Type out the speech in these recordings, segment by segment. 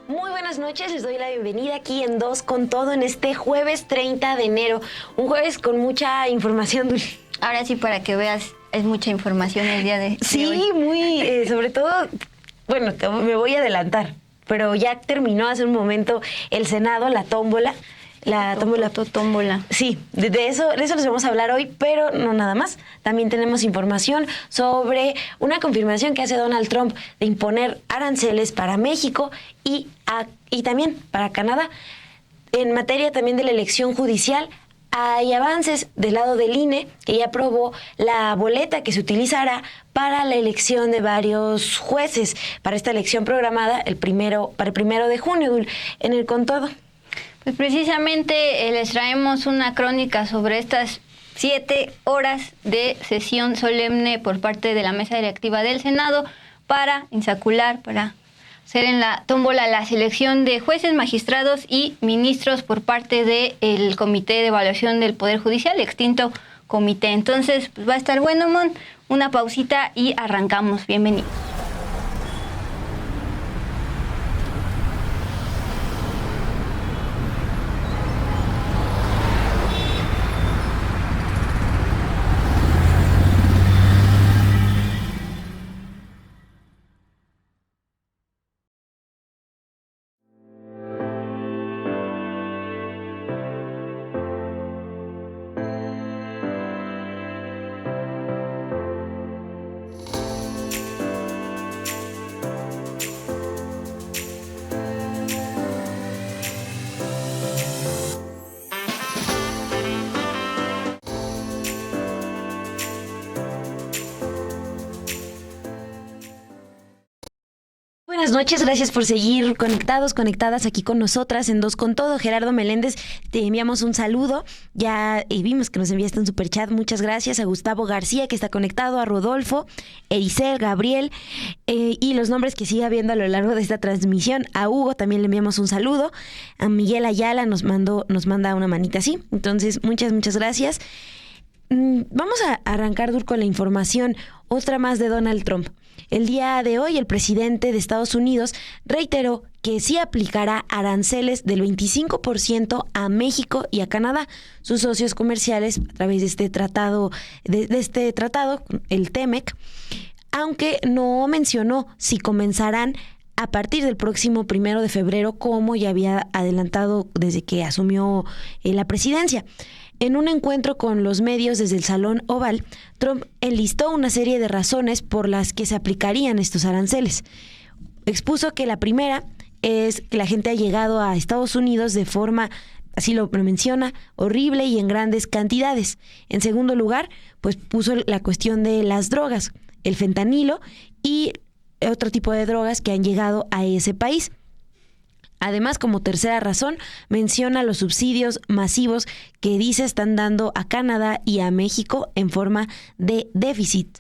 Muy buenas noches, les doy la bienvenida aquí en Dos con Todo en este jueves 30 de enero. Un jueves con mucha información, Dulce. Ahora sí, para que veas, es mucha información el día de hoy. Sí, muy, sobre todo, bueno, me voy a adelantar, pero ya terminó hace un momento el Senado, la tómbola. La tómbola. Sí, de eso les vamos a hablar hoy, pero no nada más. También tenemos información sobre una confirmación que hace Donald Trump de imponer aranceles para México y también para Canadá. En materia también de la elección judicial, hay avances del lado del INE, que ya aprobó la boleta que se utilizará para la elección de varios jueces para esta elección programada para el 1 de junio, en el Con Todo. Pues precisamente les traemos una crónica sobre estas 7 horas de sesión solemne por parte de la mesa directiva del Senado para insacular, para hacer en la tómbola la selección de jueces, magistrados y ministros por parte del Comité de Evaluación del Poder Judicial, extinto comité. Entonces, pues va a estar bueno, Mon. Una pausita y arrancamos. Bienvenidos. Buenas noches, gracias por seguir conectadas aquí con nosotras en Dos con Todo. Gerardo Meléndez, te enviamos un saludo. Ya vimos que nos enviaste un superchat, muchas gracias. A Gustavo García, que está conectado, a Rodolfo, Ericel, Gabriel, y los nombres que sigue habiendo a lo largo de esta transmisión. A Hugo también le enviamos un saludo. A Miguel Ayala nos manda una manita así. Entonces, muchas gracias. Vamos a arrancar, con la información, otra más de Donald Trump. El día de hoy, el presidente de Estados Unidos reiteró que sí aplicará aranceles del 25% a México y a Canadá, sus socios comerciales, a través de este tratado, el TEMEC, aunque no mencionó si comenzarán a partir del próximo 1 de febrero, como ya había adelantado desde que asumió la presidencia. En un encuentro con los medios desde el Salón Oval, Trump enlistó una serie de razones por las que se aplicarían estos aranceles. Expuso que la primera es que la gente ha llegado a Estados Unidos de forma, así lo menciona, horrible y en grandes cantidades. En segundo lugar, pues puso la cuestión de las drogas, el fentanilo y otro tipo de drogas que han llegado a ese país. Además, como tercera razón, menciona los subsidios masivos que dice están dando a Canadá y a México en forma de déficit.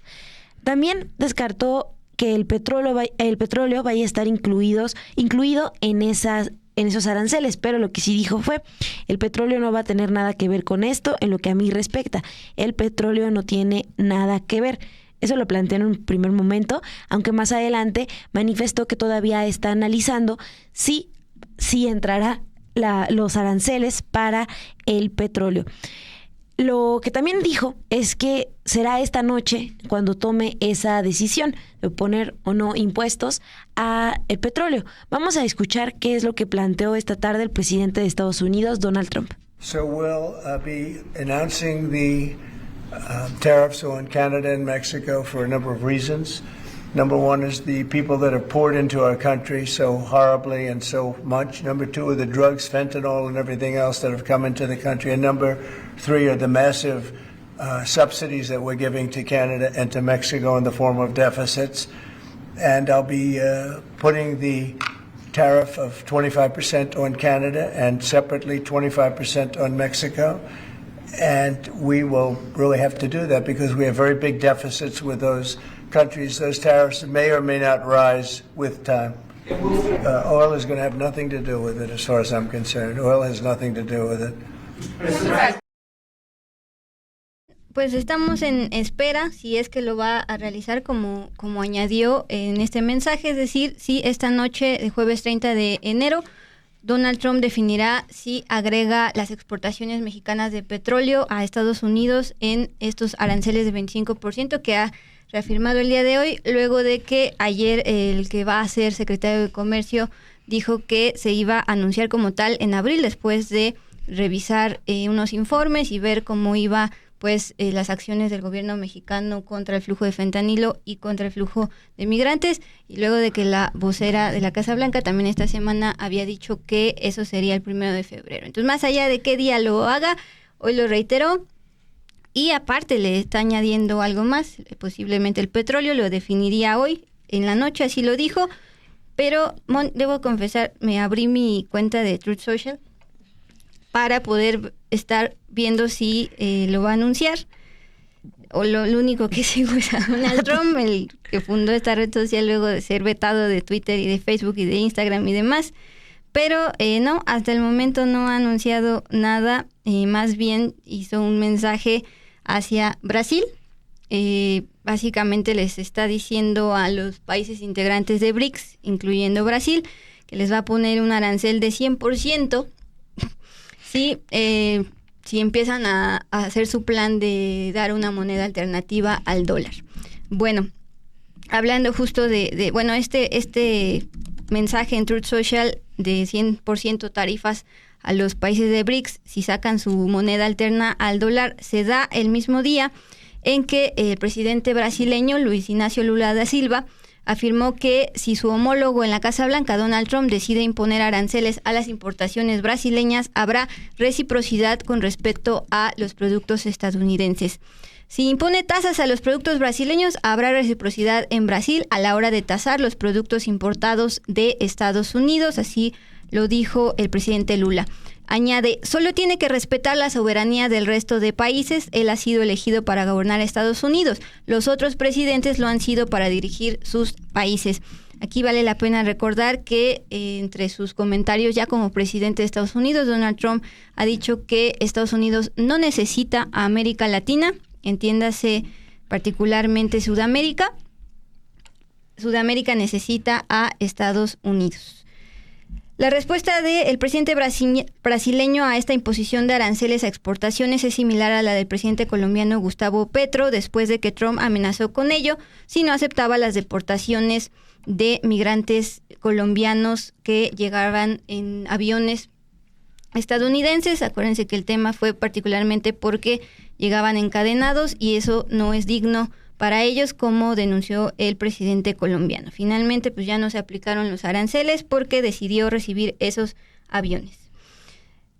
También descartó que el petróleo vaya a estar incluido en esos aranceles, pero lo que sí dijo fue: el petróleo no va a tener nada que ver con esto en lo que a mí respecta. El petróleo no tiene nada que ver. Eso lo planteó en un primer momento, aunque más adelante manifestó que todavía está analizando si entrará los aranceles para el petróleo. Lo que también dijo es que será esta noche cuando tome esa decisión de poner o no impuestos a el petróleo. Vamos a escuchar qué es lo que planteó esta tarde el presidente de Estados Unidos, Donald Trump. So we'll be announcing the tariffs on Canada and Mexico for a number of reasons. Number one is the people that have poured into our country so horribly and so much. Number two are the drugs, fentanyl, and everything else that have come into the country. And number three are the massive subsidies that we're giving to Canada and to Mexico in the form of deficits. And I'll be putting the tariff of 25% on Canada and separately 25% on Mexico. And we will really have to do that because we have very big deficits with those countries. Those tariffs may or may not rise with time. Oil is going to have nothing to do with it as far as I'm concerned. Oil has nothing to do with it. pues estamos en espera si es que lo va a realizar como añadió en este mensaje, es decir, si esta noche, el jueves 30 de enero, Donald Trump definirá si agrega las exportaciones mexicanas de petróleo a Estados Unidos en estos aranceles de 25% que ha reafirmado el día de hoy, luego de que ayer el que va a ser secretario de Comercio dijo que se iba a anunciar como tal en abril, después de revisar unos informes y ver cómo iba pues las acciones del gobierno mexicano contra el flujo de fentanilo y contra el flujo de migrantes, y luego de que la vocera de la Casa Blanca también esta semana había dicho que eso sería el 1 de febrero. Entonces, más allá de qué día lo haga, hoy lo reiteró, y aparte le está añadiendo algo más, posiblemente el petróleo, lo definiría hoy en la noche, así lo dijo, pero debo confesar, me abrí mi cuenta de Truth Social para poder estar viendo si lo va a anunciar. O lo único que sigo es a Donald Trump, el que fundó esta red social luego de ser vetado de Twitter y de Facebook y de Instagram y demás. Pero no, hasta el momento no ha anunciado nada, más bien hizo un mensaje hacia Brasil. Básicamente les está diciendo a los países integrantes de BRICS, incluyendo Brasil, que les va a poner un arancel de 100%, si empiezan a hacer su plan de dar una moneda alternativa al dólar. Bueno, hablando justo de este mensaje en Truth Social de 100% tarifas a los países de BRICS, si sacan su moneda alterna al dólar, se da el mismo día en que el presidente brasileño Luis Ignacio Lula da Silva afirmó que si su homólogo en la Casa Blanca, Donald Trump, decide imponer aranceles a las importaciones brasileñas, habrá reciprocidad con respecto a los productos estadounidenses. Si impone tasas a los productos brasileños, habrá reciprocidad en Brasil a la hora de tasar los productos importados de Estados Unidos, así lo dijo el presidente Lula. Añade, solo tiene que respetar la soberanía del resto de países. Él ha sido elegido para gobernar Estados Unidos. Los otros presidentes lo han sido para dirigir sus países. Aquí vale la pena recordar que entre sus comentarios ya como presidente de Estados Unidos, Donald Trump ha dicho que Estados Unidos no necesita a América Latina, entiéndase particularmente Sudamérica. Sudamérica necesita a Estados Unidos. La respuesta del presidente brasileño a esta imposición de aranceles a exportaciones es similar a la del presidente colombiano Gustavo Petro, después de que Trump amenazó con ello si no aceptaba las deportaciones de migrantes colombianos que llegaban en aviones estadounidenses. Acuérdense que el tema fue particularmente porque llegaban encadenados y eso no es digno para ellos, como denunció el presidente colombiano. Finalmente, pues ya no se aplicaron los aranceles porque decidió recibir esos aviones.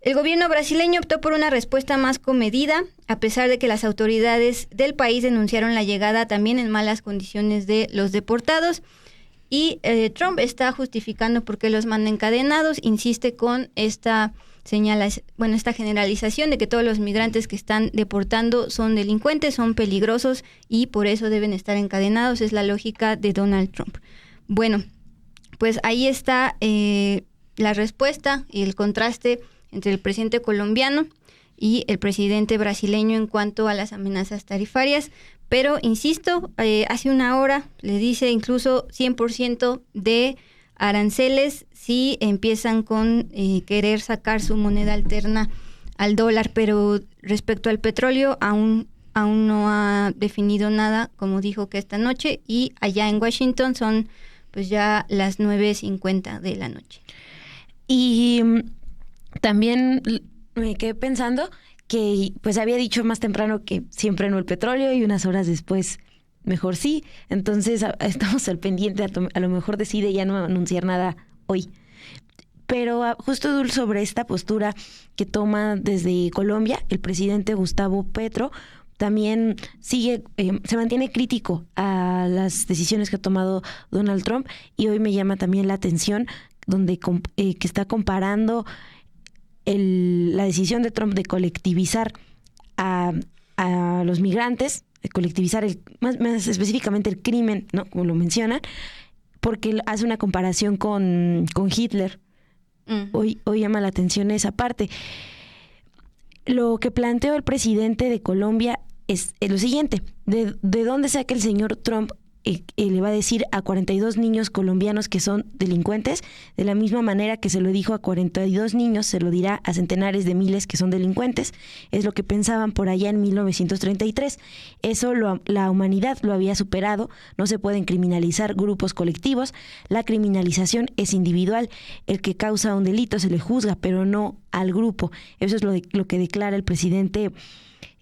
El gobierno brasileño optó por una respuesta más comedida, a pesar de que las autoridades del país denunciaron la llegada también en malas condiciones de los deportados. Y Trump está justificando por qué los manda encadenados, insiste con esta generalización de que todos los migrantes que están deportando son delincuentes, son peligrosos y por eso deben estar encadenados. Es la lógica de Donald Trump. Bueno, pues ahí está la respuesta y el contraste entre el presidente colombiano y el presidente brasileño en cuanto a las amenazas tarifarias. Pero, insisto, hace una hora le dice incluso 100% de aranceles si empiezan con querer sacar su moneda alterna al dólar, pero respecto al petróleo aún no ha definido nada, como dijo que esta noche, y allá en Washington son pues ya las 9:50 de la noche. Y también me quedé pensando que pues había dicho más temprano que siempre no el petróleo y unas horas después mejor sí. Entonces estamos al pendiente, a lo mejor decide ya no anunciar nada hoy. Pero justo, Dul, sobre esta postura que toma desde Colombia, el presidente Gustavo Petro también se mantiene crítico a las decisiones que ha tomado Donald Trump, y hoy me llama también la atención donde que está comparando la decisión de Trump de colectivizar a los migrantes, de colectivizar más específicamente el crimen, ¿no? Como lo mencionan, porque hace una comparación con Hitler. Hoy llama la atención esa parte. Lo que planteó el presidente de Colombia es lo siguiente: ¿de dónde saca el señor Trump? Le va a decir a 42 niños colombianos que son delincuentes, de la misma manera que se lo dijo a 42 niños, se lo dirá a centenares de miles que son delincuentes. Es lo que pensaban por allá en 1933. Eso la humanidad lo había superado. No se pueden criminalizar grupos colectivos. La criminalización es individual. El que causa un delito se le juzga, pero no al grupo. Eso es lo que declara el presidente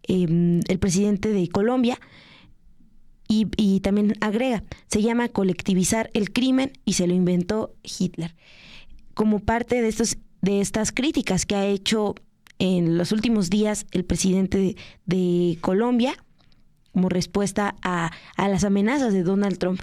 de Colombia. Y también agrega, se llama colectivizar el crimen y se lo inventó Hitler. Como parte de estas críticas que ha hecho en los últimos días el presidente de Colombia, como respuesta a las amenazas de Donald Trump.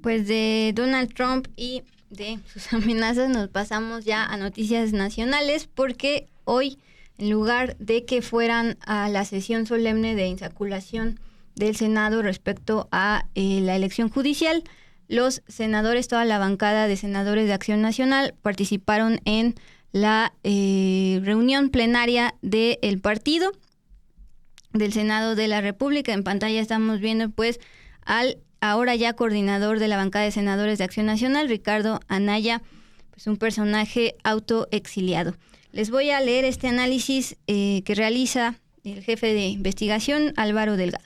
Pues de Donald Trump y de sus amenazas nos pasamos ya a noticias nacionales, porque hoy, en lugar de que fueran a la sesión solemne de insaculación del Senado respecto a la elección judicial, los senadores, toda la bancada de senadores de Acción Nacional, participaron en la reunión plenaria del partido del Senado de la República. En pantalla estamos viendo pues al ahora ya coordinador de la bancada de senadores de Acción Nacional, Ricardo Anaya, pues un personaje autoexiliado. Les voy a leer este análisis que realiza el jefe de investigación, Álvaro Delgado.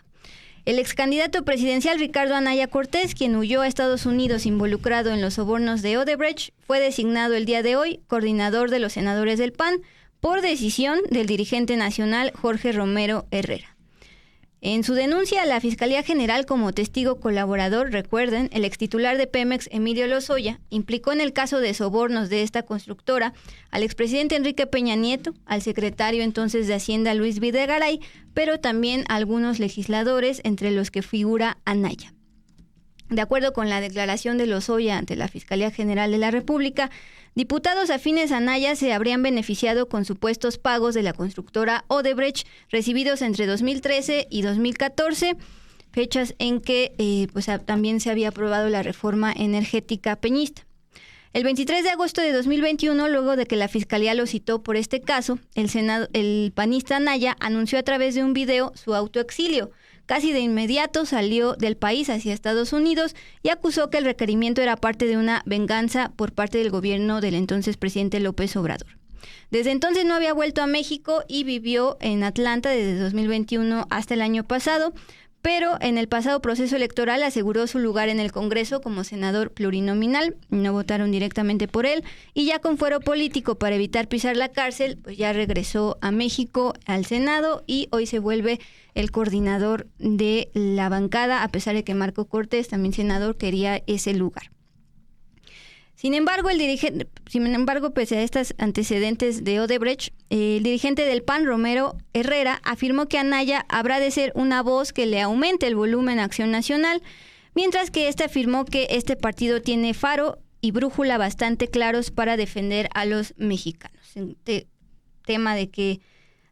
El ex candidato presidencial Ricardo Anaya Cortés, quien huyó a Estados Unidos involucrado en los sobornos de Odebrecht, fue designado el día de hoy coordinador de los senadores del PAN por decisión del dirigente nacional Jorge Romero Herrera. En su denuncia a la Fiscalía General como testigo colaborador, recuerden, el extitular de Pemex, Emilio Lozoya, implicó en el caso de sobornos de esta constructora al expresidente Enrique Peña Nieto, al secretario entonces de Hacienda Luis Videgaray, pero también a algunos legisladores, entre los que figura Anaya. De acuerdo con la declaración de Lozoya ante la Fiscalía General de la República, diputados afines a Anaya se habrían beneficiado con supuestos pagos de la constructora Odebrecht recibidos entre 2013 y 2014, fechas en que también se había aprobado la reforma energética peñista. El 23 de agosto de 2021, luego de que la Fiscalía lo citó por este caso, el panista Anaya anunció a través de un video su autoexilio. Casi de inmediato salió del país hacia Estados Unidos y acusó que el requerimiento era parte de una venganza por parte del gobierno del entonces presidente López Obrador. Desde entonces no había vuelto a México y vivió en Atlanta desde 2021 hasta el año pasado, pero en el pasado proceso electoral aseguró su lugar en el Congreso como senador plurinominal. No votaron directamente por él y ya con fuero político para evitar pisar la cárcel, pues ya regresó a México al Senado y hoy se vuelve el coordinador de la bancada, a pesar de que Marco Cortés, también senador, quería ese lugar. Sin embargo, pese a estos antecedentes de Odebrecht, el dirigente del PAN, Romero Herrera, afirmó que Anaya habrá de ser una voz que le aumente el volumen a Acción Nacional, mientras que afirmó que este partido tiene faro y brújula bastante claros para defender a los mexicanos. Tema de que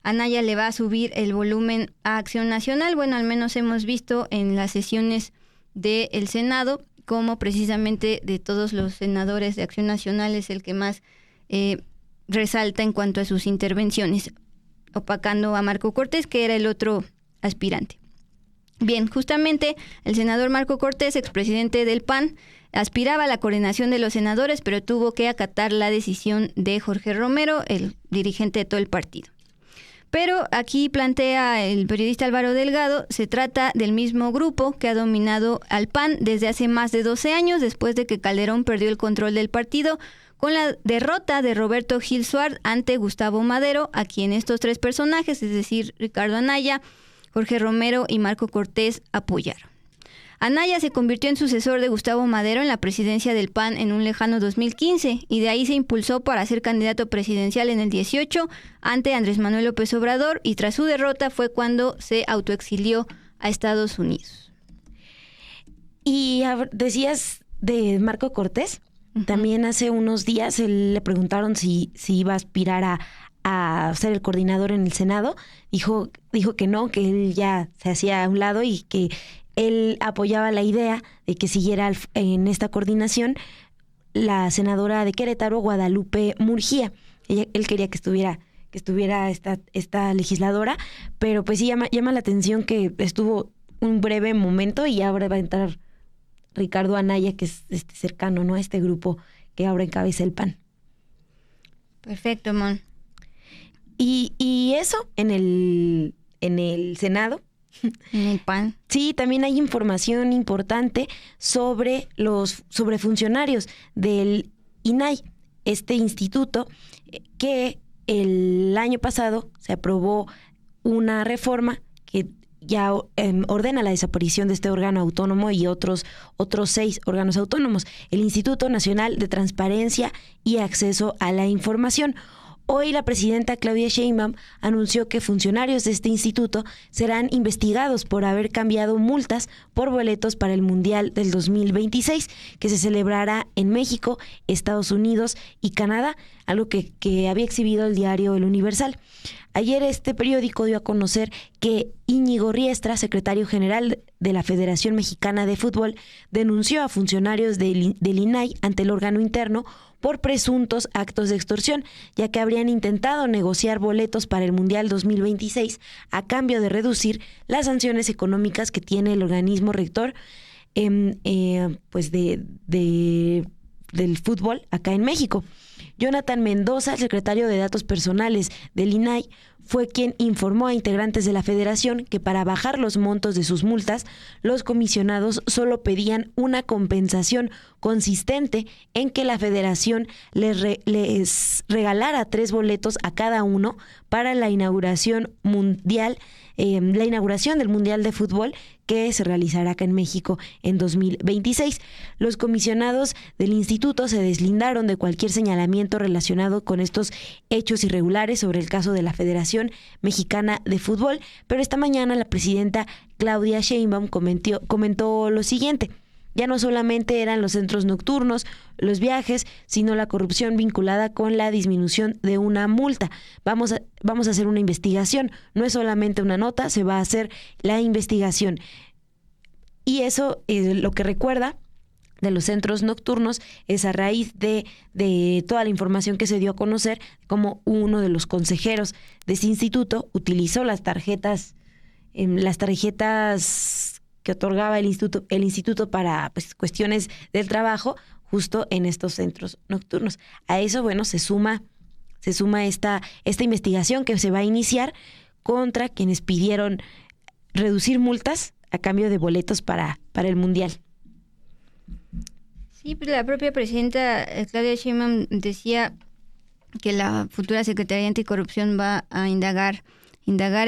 Anaya le va a subir el volumen a Acción Nacional. Bueno, al menos hemos visto en las sesiones del Senado como precisamente de todos los senadores de Acción Nacional es el que más resalta en cuanto a sus intervenciones, opacando a Marco Cortés, que era el otro aspirante. Bien, justamente el senador Marco Cortés, expresidente del PAN, aspiraba a la coordinación de los senadores, pero tuvo que acatar la decisión de Jorge Romero, el dirigente de todo el partido. Pero aquí plantea el periodista Álvaro Delgado, se trata del mismo grupo que ha dominado al PAN desde hace más de 12 años, después de que Calderón perdió el control del partido con la derrota de Roberto Gil Suárez ante Gustavo Madero, a quien estos tres personajes, es decir, Ricardo Anaya, Jorge Romero y Marco Cortés, apoyaron. Anaya se convirtió en sucesor de Gustavo Madero en la presidencia del PAN en un lejano 2015 y de ahí se impulsó para ser candidato presidencial en el 18 ante Andrés Manuel López Obrador, y tras su derrota fue cuando se autoexilió a Estados Unidos. Y decías de Marco Cortés, también hace unos días le preguntaron si iba a aspirar a ser el coordinador en el Senado. Dijo que no, que él ya se hacía a un lado y que él apoyaba la idea de que siguiera en esta coordinación la senadora de Querétaro, Guadalupe Murguía. Él quería que estuviera que estuviera esta legisladora, pero pues sí llama la atención que estuvo un breve momento y ahora va a entrar Ricardo Anaya, que es cercano, ¿no?, a este grupo que ahora encabeza el PAN. Perfecto, Mon. Y eso en el Senado. En el PAN. Sí, también hay información importante sobre funcionarios del INAI, este instituto que el año pasado se aprobó una reforma que ya ordena la desaparición de este órgano autónomo y otros 6 órganos autónomos, el Instituto Nacional de Transparencia y Acceso a la Información. Hoy la presidenta Claudia Sheinbaum anunció que funcionarios de este instituto serán investigados por haber cambiado multas por boletos para el Mundial del 2026, que se celebrará en México, Estados Unidos y Canadá, algo que había exhibido el diario El Universal. Ayer este periódico dio a conocer que Íñigo Riestra, secretario general de la Federación Mexicana de Fútbol, denunció a funcionarios del INAI ante el órgano interno por presuntos actos de extorsión, ya que habrían intentado negociar boletos para el Mundial 2026 a cambio de reducir las sanciones económicas que tiene el organismo rector pues del fútbol acá en México. Jonathan Mendoza, secretario de Datos Personales del INAI, fue quien informó a integrantes de la federación que para bajar los montos de sus multas, los comisionados solo pedían una compensación consistente en que la federación les regalara 3 boletos a cada uno para la inauguración del Mundial de Fútbol que se realizará acá en México en 2026. Los comisionados del instituto se deslindaron de cualquier señalamiento relacionado con estos hechos irregulares sobre el caso de la Federación Mexicana de Fútbol, pero esta mañana la presidenta Claudia Sheinbaum comentó lo siguiente: ya no solamente eran los centros nocturnos, los viajes, sino la corrupción vinculada con la disminución de una multa. Vamos a hacer una investigación, no es solamente una nota, se va a hacer la investigación. Y eso es lo que recuerda de los centros nocturnos, es a raíz de toda la información que se dio a conocer, como uno de los consejeros de ese instituto utilizó las tarjetas que otorgaba el instituto para pues, cuestiones del trabajo, justo en estos centros nocturnos. A eso, bueno, se suma esta investigación que se va a iniciar contra quienes pidieron reducir multas a cambio de boletos para el Mundial. Sí, pues la propia presidenta Claudia Sheinbaum decía que la futura Secretaría Anticorrupción va a indagar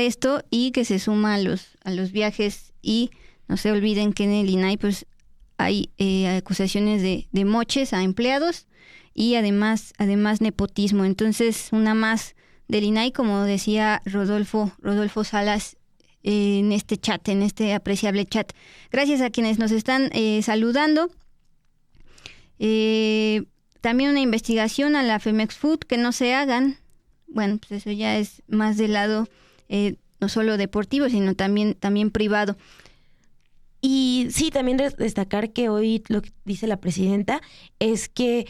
esto y que se suma a los viajes, y no se olviden que en el INAI pues hay acusaciones de moches a empleados y además nepotismo. Entonces, una más del INAI, como decía Rodolfo Salas en este chat, en este apreciable chat. Gracias a quienes nos están saludando. También una investigación a la Femex Food, que no se hagan. Bueno, pues eso ya es más del lado no solo deportivo, sino también privado. Y sí, también destacar que hoy lo que dice la presidenta es que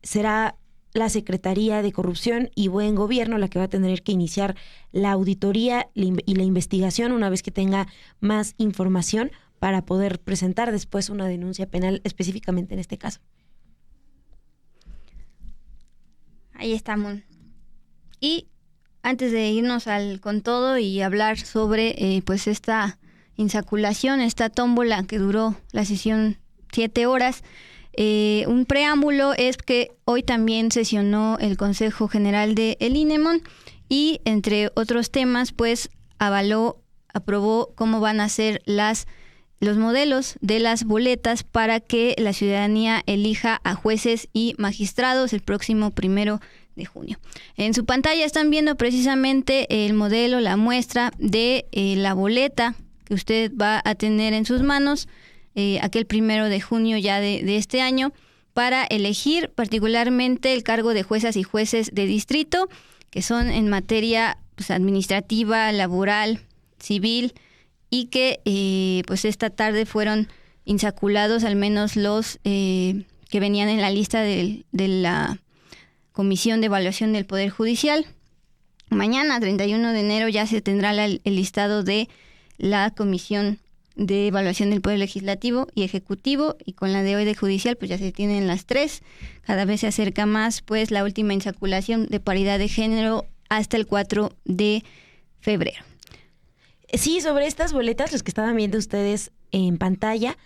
será la Secretaría de Corrupción y Buen Gobierno la que va a tener que iniciar la auditoría y la investigación una vez que tenga más información para poder presentar después una denuncia penal específicamente en este caso. Ahí estamos. Y antes de irnos con todo y hablar sobre pues esta insaculación, esta tómbola que duró la sesión 7 horas, un preámbulo es que hoy también sesionó el Consejo General de el INEMON y entre otros temas pues aprobó cómo van a ser los modelos de las boletas para que la ciudadanía elija a jueces y magistrados el próximo 1 de junio. En su pantalla están viendo precisamente el modelo, la muestra de la boleta que usted va a tener en sus manos aquel 1 de junio ya de este año, para elegir particularmente el cargo de juezas y jueces de distrito, que son en materia pues, administrativa, laboral, civil, y que pues esta tarde fueron insaculados al menos los que venían en la lista de la Comisión de Evaluación del Poder Judicial. mañana, 31 de enero, ya se tendrá el listado de la Comisión de Evaluación del Poder Legislativo y Ejecutivo, y con la de hoy de Judicial, pues ya se tienen las 3. Cada vez se acerca más, pues, la última insaculación de paridad de género hasta el 4 de febrero. Sí, sobre estas boletas, los que estaban viendo ustedes en pantalla,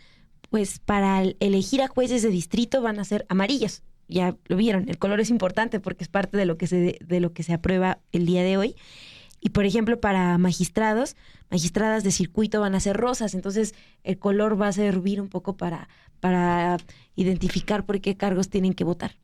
pues para elegir a jueces de distrito van a ser amarillas. Ya lo vieron, el color es importante porque es parte de lo que se aprueba el día de hoy. Y por ejemplo, para magistradas de circuito van a ser rosas. Entonces, el color va a servir un poco para identificar por qué cargos tienen que votar.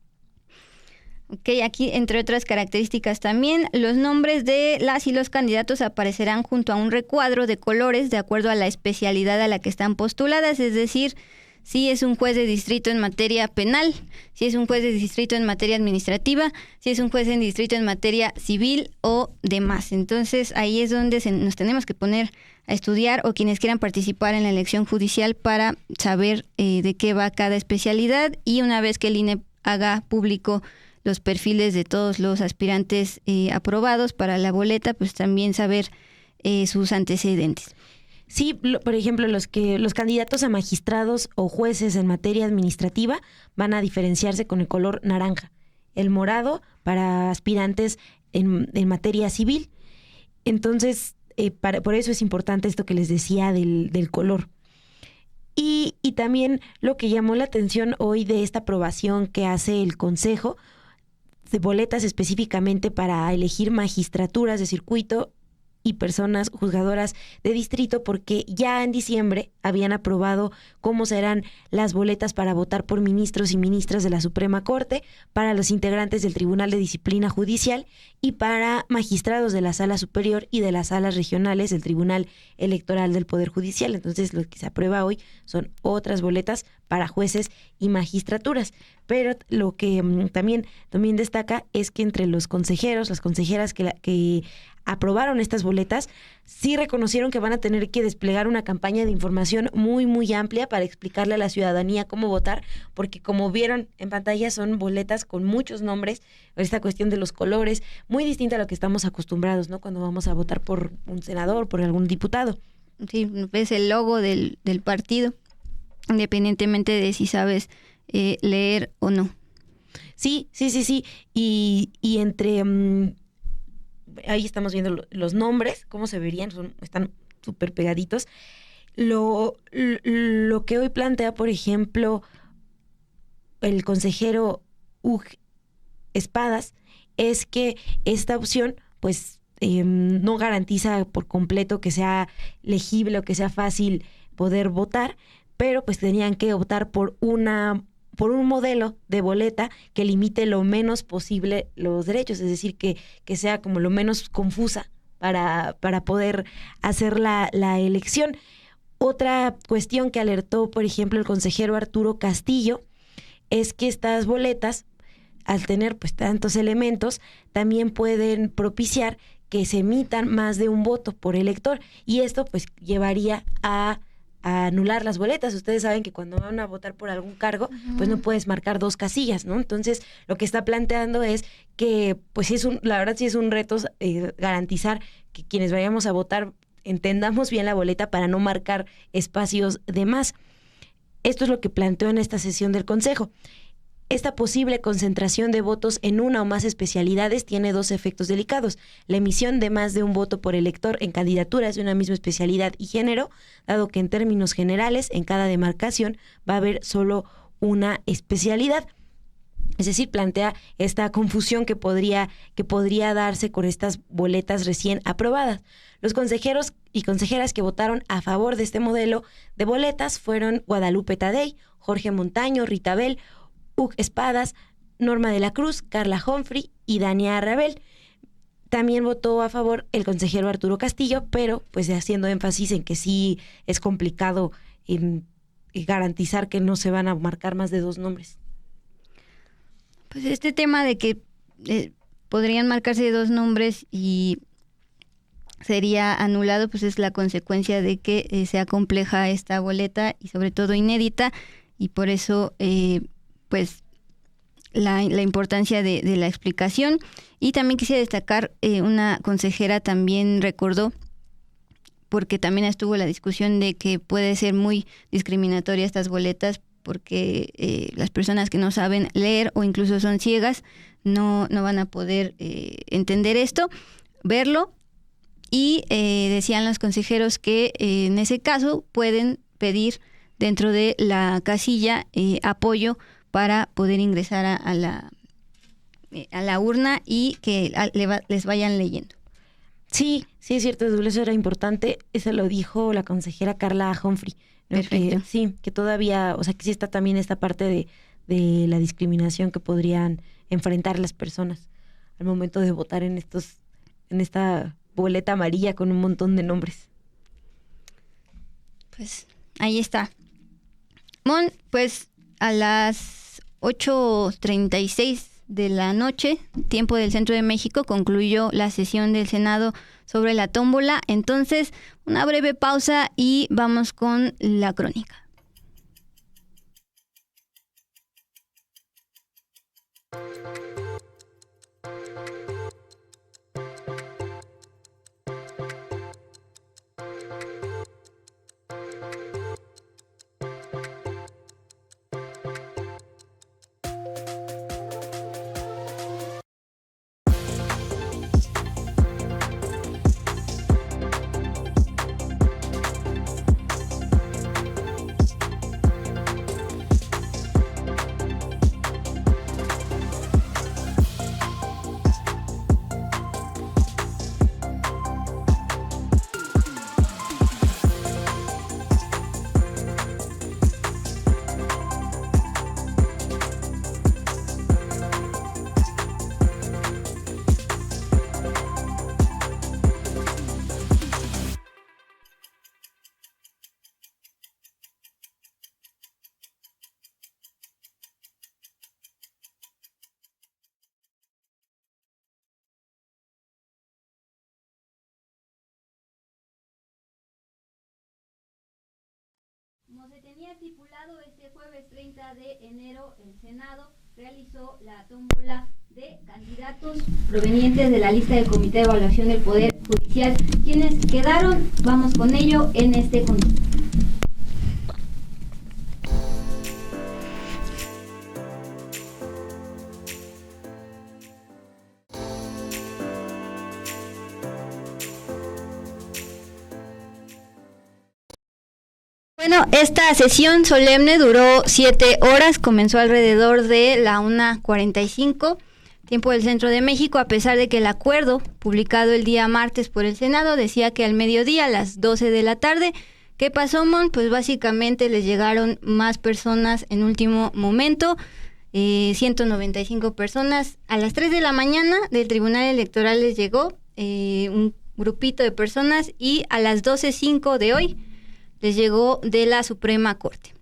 Ok, aquí entre otras características también, los nombres de las y los candidatos aparecerán junto a un recuadro de colores de acuerdo a la especialidad a la que están postuladas, es decir, si es un juez de distrito en materia penal, si es un juez de distrito en materia administrativa, si es un juez de distrito en materia civil o demás. Entonces ahí es donde nos tenemos que poner a estudiar, o quienes quieran participar en la elección judicial, para saber de qué va cada especialidad, y una vez que el INE haga público los perfiles de todos los aspirantes aprobados para la boleta, pues también saber sus antecedentes. Sí, por ejemplo, los candidatos a magistrados o jueces en materia administrativa van a diferenciarse con el color naranja. El morado para aspirantes en materia civil. Entonces, por eso es importante esto que les decía del color. Y también lo que llamó la atención hoy de esta aprobación que hace el Consejo de boletas específicamente para elegir magistraturas de circuito y personas juzgadoras de distrito, porque ya en diciembre habían aprobado cómo serán las boletas para votar por ministros y ministras de la Suprema Corte, para los integrantes del Tribunal de Disciplina Judicial y para magistrados de la Sala Superior y de las salas regionales del Tribunal Electoral del Poder Judicial. Entonces, lo que se aprueba hoy son otras boletas para jueces y magistraturas. Pero lo que también destaca es que entre los consejeros, las consejeras que aprobaron estas boletas, sí reconocieron que van a tener que desplegar una campaña de información muy, muy amplia para explicarle a la ciudadanía cómo votar, porque como vieron en pantalla son boletas con muchos nombres, esta cuestión de los colores, muy distinta a lo que estamos acostumbrados, ¿no? Cuando vamos a votar por un senador, por algún diputado. Sí, ves el logo del partido, independientemente de si sabes leer o no. Sí. Y entre... ahí estamos viendo los nombres, cómo se verían, están súper pegaditos. Lo que hoy plantea, por ejemplo, el consejero Espadas, es que esta opción, pues, no garantiza por completo que sea legible o que sea fácil poder votar, pero pues tenían que optar por un modelo de boleta que limite lo menos posible los derechos, es decir, que sea como lo menos confusa para poder hacer la elección. Otra cuestión que alertó, por ejemplo, el consejero Arturo Castillo, es que estas boletas, al tener pues tantos elementos, también pueden propiciar que se emitan más de un voto por elector, y esto pues llevaría a anular las boletas. Ustedes saben que cuando van a votar por algún cargo, pues no puedes marcar 2 casillas, ¿no? Entonces, lo que está planteando es que, pues la verdad sí es un reto garantizar que quienes vayamos a votar entendamos bien la boleta para no marcar espacios de más. Esto es lo que planteó en esta sesión del Consejo. Esta posible concentración de votos en una o más especialidades tiene 2 efectos delicados: la emisión de más de un voto por elector en candidaturas de una misma especialidad y género, dado que en términos generales en cada demarcación va a haber solo una especialidad. Es decir, plantea esta confusión que podría darse con estas boletas recién aprobadas. Los consejeros y consejeras que votaron a favor de este modelo de boletas fueron Guadalupe Tadei, Jorge Montaño, Rita Bell, Espadas, Norma de la Cruz, Carla Humphrey y Dania Rabel. También votó a favor el consejero Arturo Castillo, pero pues haciendo énfasis en que sí es complicado garantizar que no se van a marcar más de 2 nombres. Pues este tema de que podrían marcarse 2 nombres y sería anulado, pues es la consecuencia de que sea compleja esta boleta y sobre todo inédita, y por eso pues la importancia de la explicación. Y también quisiera destacar, una consejera también recordó, porque también estuvo la discusión de que puede ser muy discriminatoria estas boletas porque las personas que no saben leer o incluso son ciegas no van a poder entender esto, verlo, y decían los consejeros que en ese caso pueden pedir dentro de la casilla apoyo para poder ingresar a la urna y que les vayan leyendo. Sí, es cierto, Dul, eso era importante. Eso lo dijo la consejera Carla Humphrey, ¿no? Perfecto. Que todavía, o sea, que sí está también esta parte de la discriminación que podrían enfrentar las personas al momento de votar en esta boleta amarilla con un montón de nombres. Pues ahí está. Mon, pues a las 8:36 de la noche, tiempo del Centro de México, concluyó la sesión del Senado sobre la tómbola. Entonces, una breve pausa y vamos con la crónica. Como se tenía estipulado, este jueves 30 de enero el Senado realizó la tómbola de candidatos provenientes de la lista del Comité de Evaluación del Poder Judicial. Quienes quedaron, vamos con ello en este contexto. Bueno, esta sesión solemne duró 7 horas, comenzó alrededor de la 1:45, tiempo del Centro de México, a pesar de que el acuerdo publicado el día martes por el Senado decía que al mediodía, a las 12 de la tarde. ¿Qué pasó, Mon? Pues básicamente les llegaron más personas en último momento, 195 personas. A las 3 de la mañana del Tribunal Electoral les llegó un grupito de personas, y a las 12:05 de hoy les llegó de la Suprema Corte.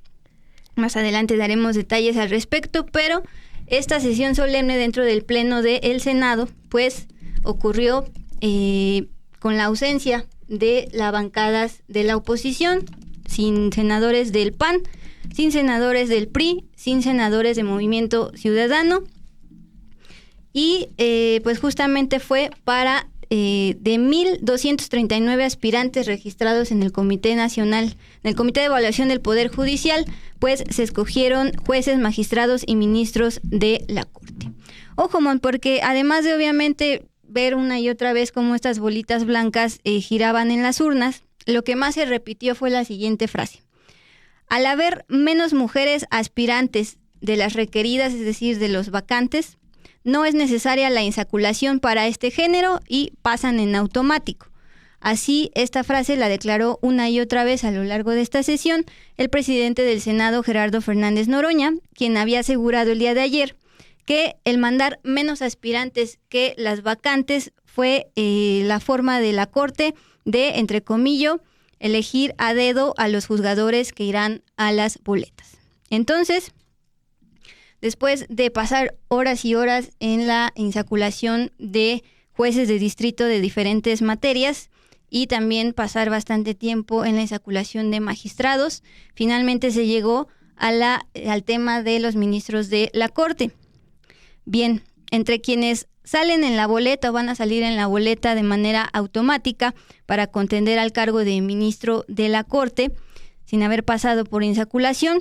Más adelante daremos detalles al respecto, pero esta sesión solemne dentro del Pleno del Senado, pues ocurrió con la ausencia de las bancadas de la oposición, sin senadores del PAN, sin senadores del PRI, sin senadores de Movimiento Ciudadano, y pues justamente fue para de 1,239 aspirantes registrados en el Comité Nacional, en el Comité de Evaluación del Poder Judicial, pues se escogieron jueces, magistrados y ministros de la Corte. Ojo, Mon, porque además de obviamente ver una y otra vez cómo estas bolitas blancas giraban en las urnas, lo que más se repitió fue la siguiente frase: al haber menos mujeres aspirantes de las requeridas, es decir, de los vacantes, no es necesaria la insaculación para este género y pasan en automático. Así, esta frase la declaró una y otra vez a lo largo de esta sesión el presidente del Senado, Gerardo Fernández Noroña, quien había asegurado el día de ayer que el mandar menos aspirantes que las vacantes fue la forma de la Corte de, entre comillas, elegir a dedo a los juzgadores que irán a las boletas. Entonces, después de pasar horas y horas en la insaculación de jueces de distrito de diferentes materias y también pasar bastante tiempo en la insaculación de magistrados, finalmente se llegó al tema de los ministros de la Corte. Bien, entre quienes salen en la boleta o van a salir en la boleta de manera automática para contender al cargo de ministro de la Corte sin haber pasado por insaculación,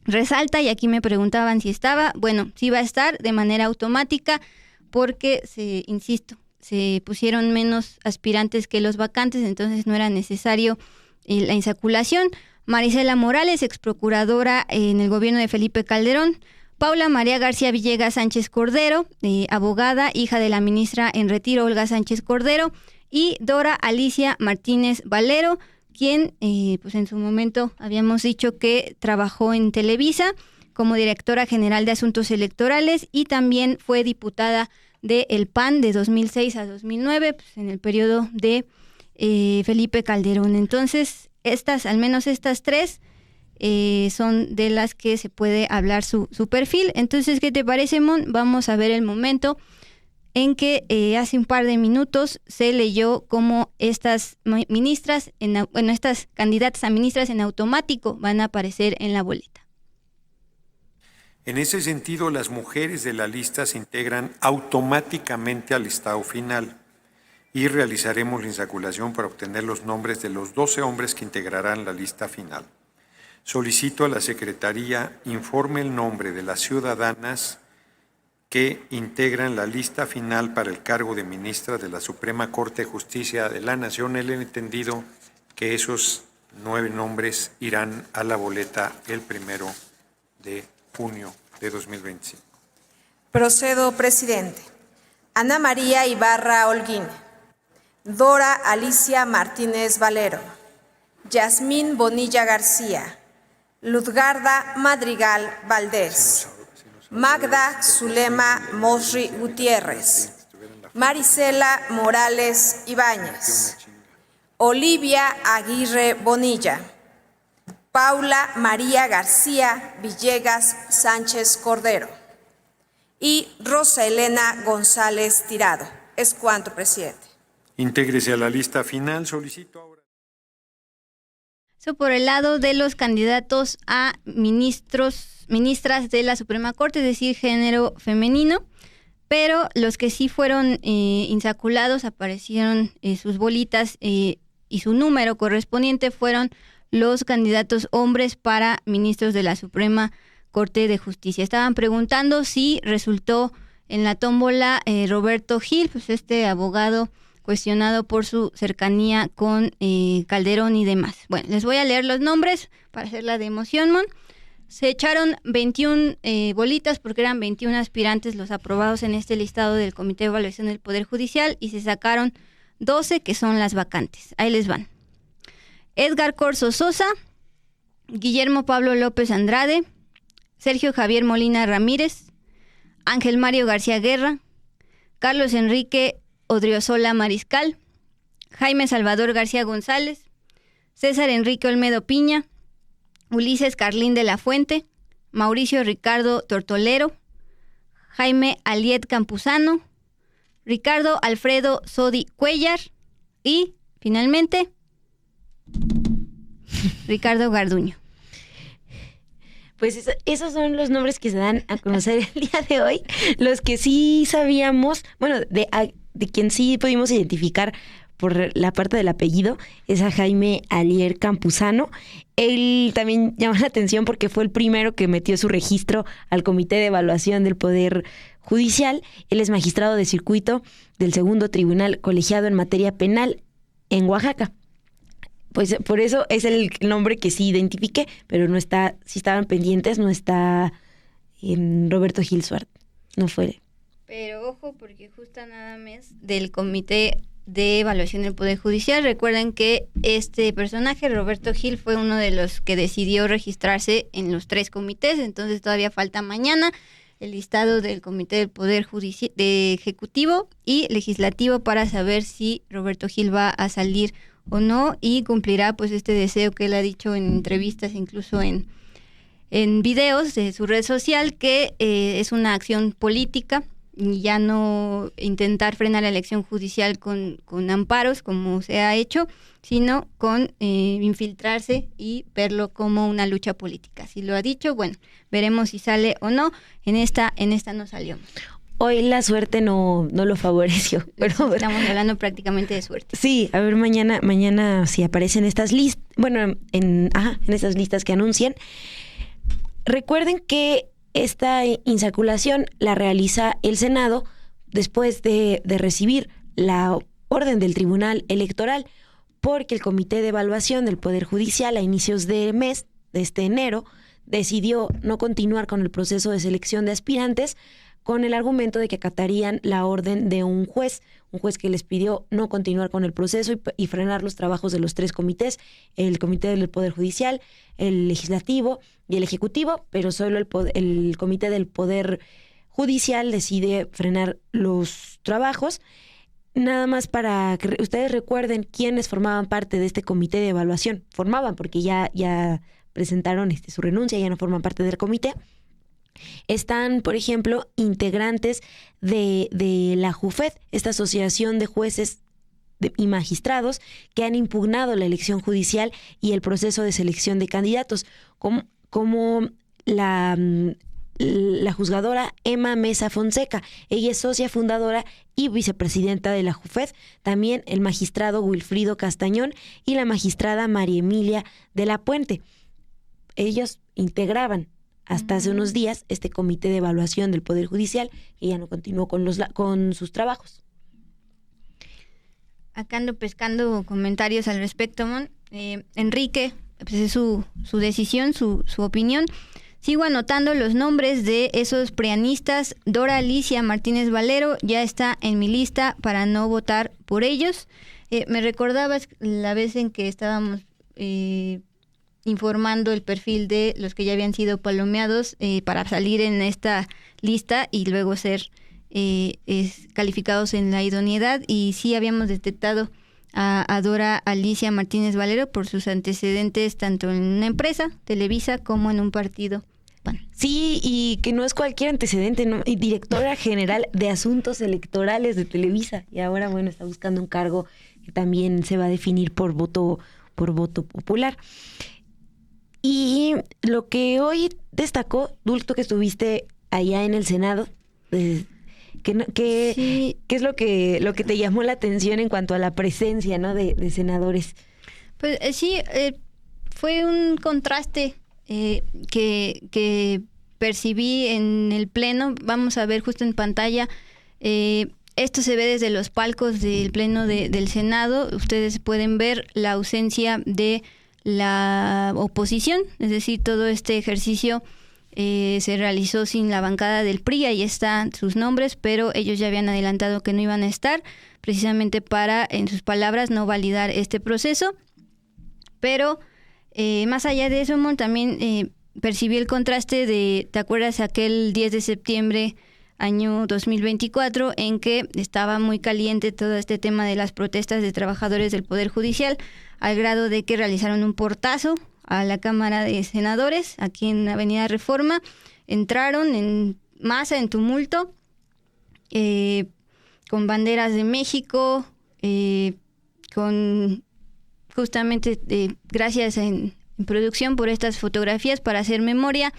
resalta, y aquí me preguntaban si estaba, bueno, sí va a estar de manera automática porque, insisto, se pusieron menos aspirantes que los vacantes, entonces no era necesario la insaculación. Marisela Morales, exprocuradora en el gobierno de Felipe Calderón. Paula María García Villegas Sánchez Cordero, abogada, hija de la ministra en retiro Olga Sánchez Cordero, y Dora Alicia Martínez Valero, quien pues en su momento habíamos dicho que trabajó en Televisa como directora general de Asuntos Electorales y también fue diputada del PAN de 2006 a 2009, pues en el periodo de Felipe Calderón. Entonces, al menos estas tres son de las que se puede hablar su perfil. Entonces, ¿qué te parece, Mon? Vamos a ver el momento en que hace un par de minutos se leyó cómo estas ministras, estas candidatas a ministras en automático van a aparecer en la boleta. En ese sentido, las mujeres de la lista se integran automáticamente al listado final y realizaremos la insaculación para obtener los nombres de los 12 hombres que integrarán la lista final. Solicito a la Secretaría informe el nombre de las ciudadanas que integran la lista final para el cargo de ministra de la Suprema Corte de Justicia de la Nación. Él ha entendido que esos 9 nombres irán a la boleta el 1 de junio de 2025. Procedo, presidente. Ana María Ibarra Holguín, Dora Alicia Martínez Valero, Yasmín Bonilla García, Luzgarda Madrigal Valdés, Magda Zulema Mosri Gutiérrez, Marisela Morales Ibáñez, Olivia Aguirre Bonilla, Paula María García Villegas Sánchez Cordero y Rosa Elena González Tirado. Es cuanto, presidente. Intégrese a la lista final. Solicito ahora. Eso por el lado de los candidatos a ministras de la Suprema Corte, es decir, género femenino, pero los que sí fueron insaculados, aparecieron sus bolitas y su número correspondiente fueron los candidatos hombres para ministros de la Suprema Corte de Justicia. Estaban preguntando si resultó en la tómbola Roberto Gil, pues este abogado cuestionado por su cercanía con Calderón y demás. Bueno, les voy a leer los nombres para hacerla de emoción, Mon. Se echaron 21 bolitas porque eran 21 aspirantes los aprobados en este listado del Comité de Evaluación del Poder Judicial y se sacaron 12 que son las vacantes. Ahí les van. Edgar Corzo Sosa, Guillermo Pablo López Andrade, Sergio Javier Molina Ramírez, Ángel Mario García Guerra, Carlos Enrique Odriozola Mariscal, Jaime Salvador García González, César Enrique Olmedo Piña, Ulises Carlín de la Fuente, Mauricio Ricardo Tortolero, Jaime Aliet Campuzano, Ricardo Alfredo Sodi Cuellar y, finalmente, Ricardo Garduño. Pues esos son los nombres que se dan a conocer el día de hoy. Los que sí sabíamos, bueno, de quien sí pudimos identificar por la parte del apellido, es a Jaime Alier Campuzano. Él también llama la atención porque fue el primero que metió su registro al Comité de Evaluación del Poder Judicial. Él es magistrado de circuito del Segundo Tribunal Colegiado en Materia Penal en Oaxaca. Pues por eso es el nombre que sí identifiqué, pero no está, si estaban pendientes, no está Roberto Gil Suárez, no fue. Pero ojo, porque justo nada más del Comité de Evaluación del Poder Judicial, recuerden que este personaje, Roberto Gil, fue uno de los que decidió registrarse en los 3 comités, entonces todavía falta mañana el listado del Comité del Poder Judicial, de Ejecutivo y Legislativo para saber si Roberto Gil va a salir o no y cumplirá pues este deseo que él ha dicho en entrevistas, incluso en videos de su red social, que es una acción política ya no intentar frenar la elección judicial con amparos, como se ha hecho, sino con infiltrarse y verlo como una lucha política. Si lo ha dicho, bueno, veremos si sale o no. En esta no salió. Hoy la suerte no lo favoreció. Pero estamos hablando prácticamente de suerte. Sí, a ver, mañana si aparecen estas listas, bueno, en estas listas que anuncian. Recuerden que esta insaculación la realiza el Senado después de recibir la orden del Tribunal Electoral, porque el Comité de Evaluación del Poder Judicial a inicios de mes, de este enero, decidió no continuar con el proceso de selección de aspirantes con el argumento de que acatarían la orden de un juez que les pidió no continuar con el proceso y frenar los trabajos de los 3 comités, el Comité del Poder Judicial, el Legislativo y el Ejecutivo, pero solo el Comité del Poder Judicial decide frenar los trabajos. Nada más para que ustedes recuerden quiénes formaban parte de este comité de evaluación. Formaban porque ya presentaron su renuncia, ya no forman parte del comité. Están, por ejemplo, integrantes de la JUFED, esta asociación de jueces y magistrados que han impugnado la elección judicial y el proceso de selección de candidatos, como la juzgadora Emma Mesa Fonseca. Ella es socia fundadora y vicepresidenta de la JUFED. También el magistrado Wilfrido Castañón y la magistrada María Emilia de la Puente. Ellos integraban hasta hace unos días este comité de evaluación del Poder Judicial, que ya no continuó con sus trabajos. Acá ando pescando comentarios al respecto, Mon. Enrique, pues es su decisión, su opinión. Sigo anotando los nombres de esos prianistas. Dora Alicia Martínez Valero ya está en mi lista para no votar por ellos. Me recordabas la vez en que estábamos informando el perfil de los que ya habían sido palomeados para salir en esta lista y luego ser calificados en la idoneidad, y sí habíamos detectado a Dora Alicia Martínez Valero por sus antecedentes tanto en una empresa, Televisa, como en un partido. Bueno. Sí, y que no es cualquier antecedente, ¿no? Y directora general de Asuntos Electorales de Televisa, y ahora, bueno, está buscando un cargo que también se va a definir por voto popular. Y lo que hoy destacó, Dulto, que estuviste allá en el Senado, sí. ¿Qué es lo que te llamó la atención en cuanto a la presencia, ¿no?, de senadores? Pues sí, fue un contraste que percibí en el Pleno. Vamos a ver justo en pantalla. Esto se ve desde los palcos del Pleno del Senado. Ustedes pueden ver la ausencia de la oposición, es decir, todo este ejercicio se realizó sin la bancada del PRI. Ahí están sus nombres, pero ellos ya habían adelantado que no iban a estar, precisamente para, en sus palabras, no validar este proceso. Pero más allá de eso, también percibí el contraste de, ¿te acuerdas aquel 10 de septiembre año 2024 en que estaba muy caliente todo este tema de las protestas de trabajadores del Poder Judicial, al grado de que realizaron un portazo a la Cámara de Senadores aquí en Avenida Reforma? Entraron en masa, en tumulto, con banderas de México, con justamente gracias en producción por estas fotografías para hacer memoria,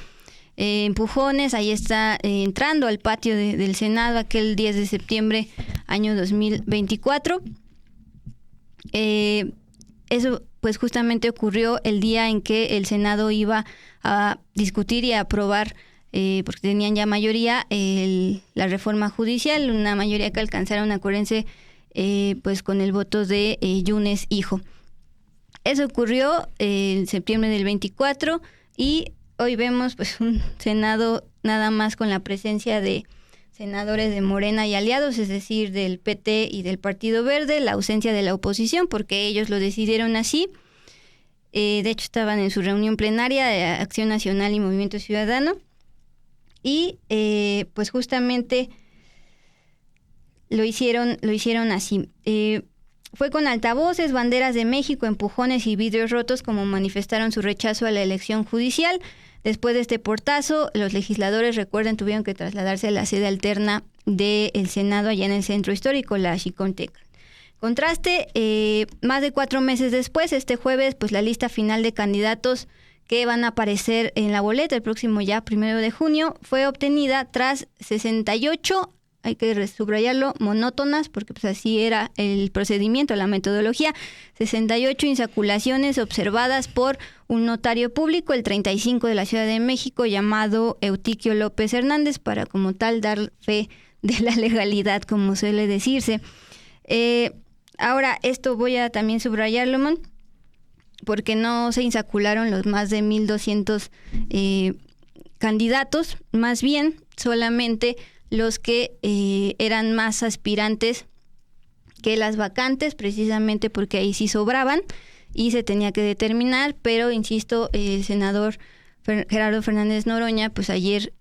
empujones. Ahí está entrando al patio del Senado aquel 10 de septiembre año 2024. Eso pues justamente ocurrió el día en que el Senado iba a discutir y a aprobar, porque tenían ya mayoría, la reforma judicial, una mayoría que alcanzaron, acuérdense, pues con el voto de Yunes Hijo. Eso ocurrió en septiembre del 24 y hoy vemos pues un Senado nada más con la presencia de senadores de Morena y aliados, es decir, del PT y del Partido Verde, la ausencia de la oposición, porque ellos lo decidieron así. De hecho, estaban en su reunión plenaria de Acción Nacional y Movimiento Ciudadano, y pues justamente lo hicieron así. Fue con altavoces, banderas de México, empujones y vidrios rotos como manifestaron su rechazo a la elección judicial. Después de este portazo, los legisladores, recuerden, tuvieron que trasladarse a la sede alterna del Senado allá en el Centro Histórico, la Xiconteca. Contraste, más de 4 meses después, este jueves, pues la lista final de candidatos que van a aparecer en la boleta el próximo ya 1 de junio fue obtenida tras 68, hay que subrayarlo, monótonas, porque pues así era el procedimiento, la metodología, 68 insaculaciones observadas por un notario público, el 35 de la Ciudad de México, llamado Eutiquio López Hernández, para como tal dar fe de la legalidad, como suele decirse. Ahora, esto voy a también subrayarlo, porque no se insacularon los más de 1,200 candidatos, más bien solamente los que eran más aspirantes que las vacantes, precisamente porque ahí sí sobraban y se tenía que determinar, pero insisto, el senador Gerardo Fernández Noroña pues ayer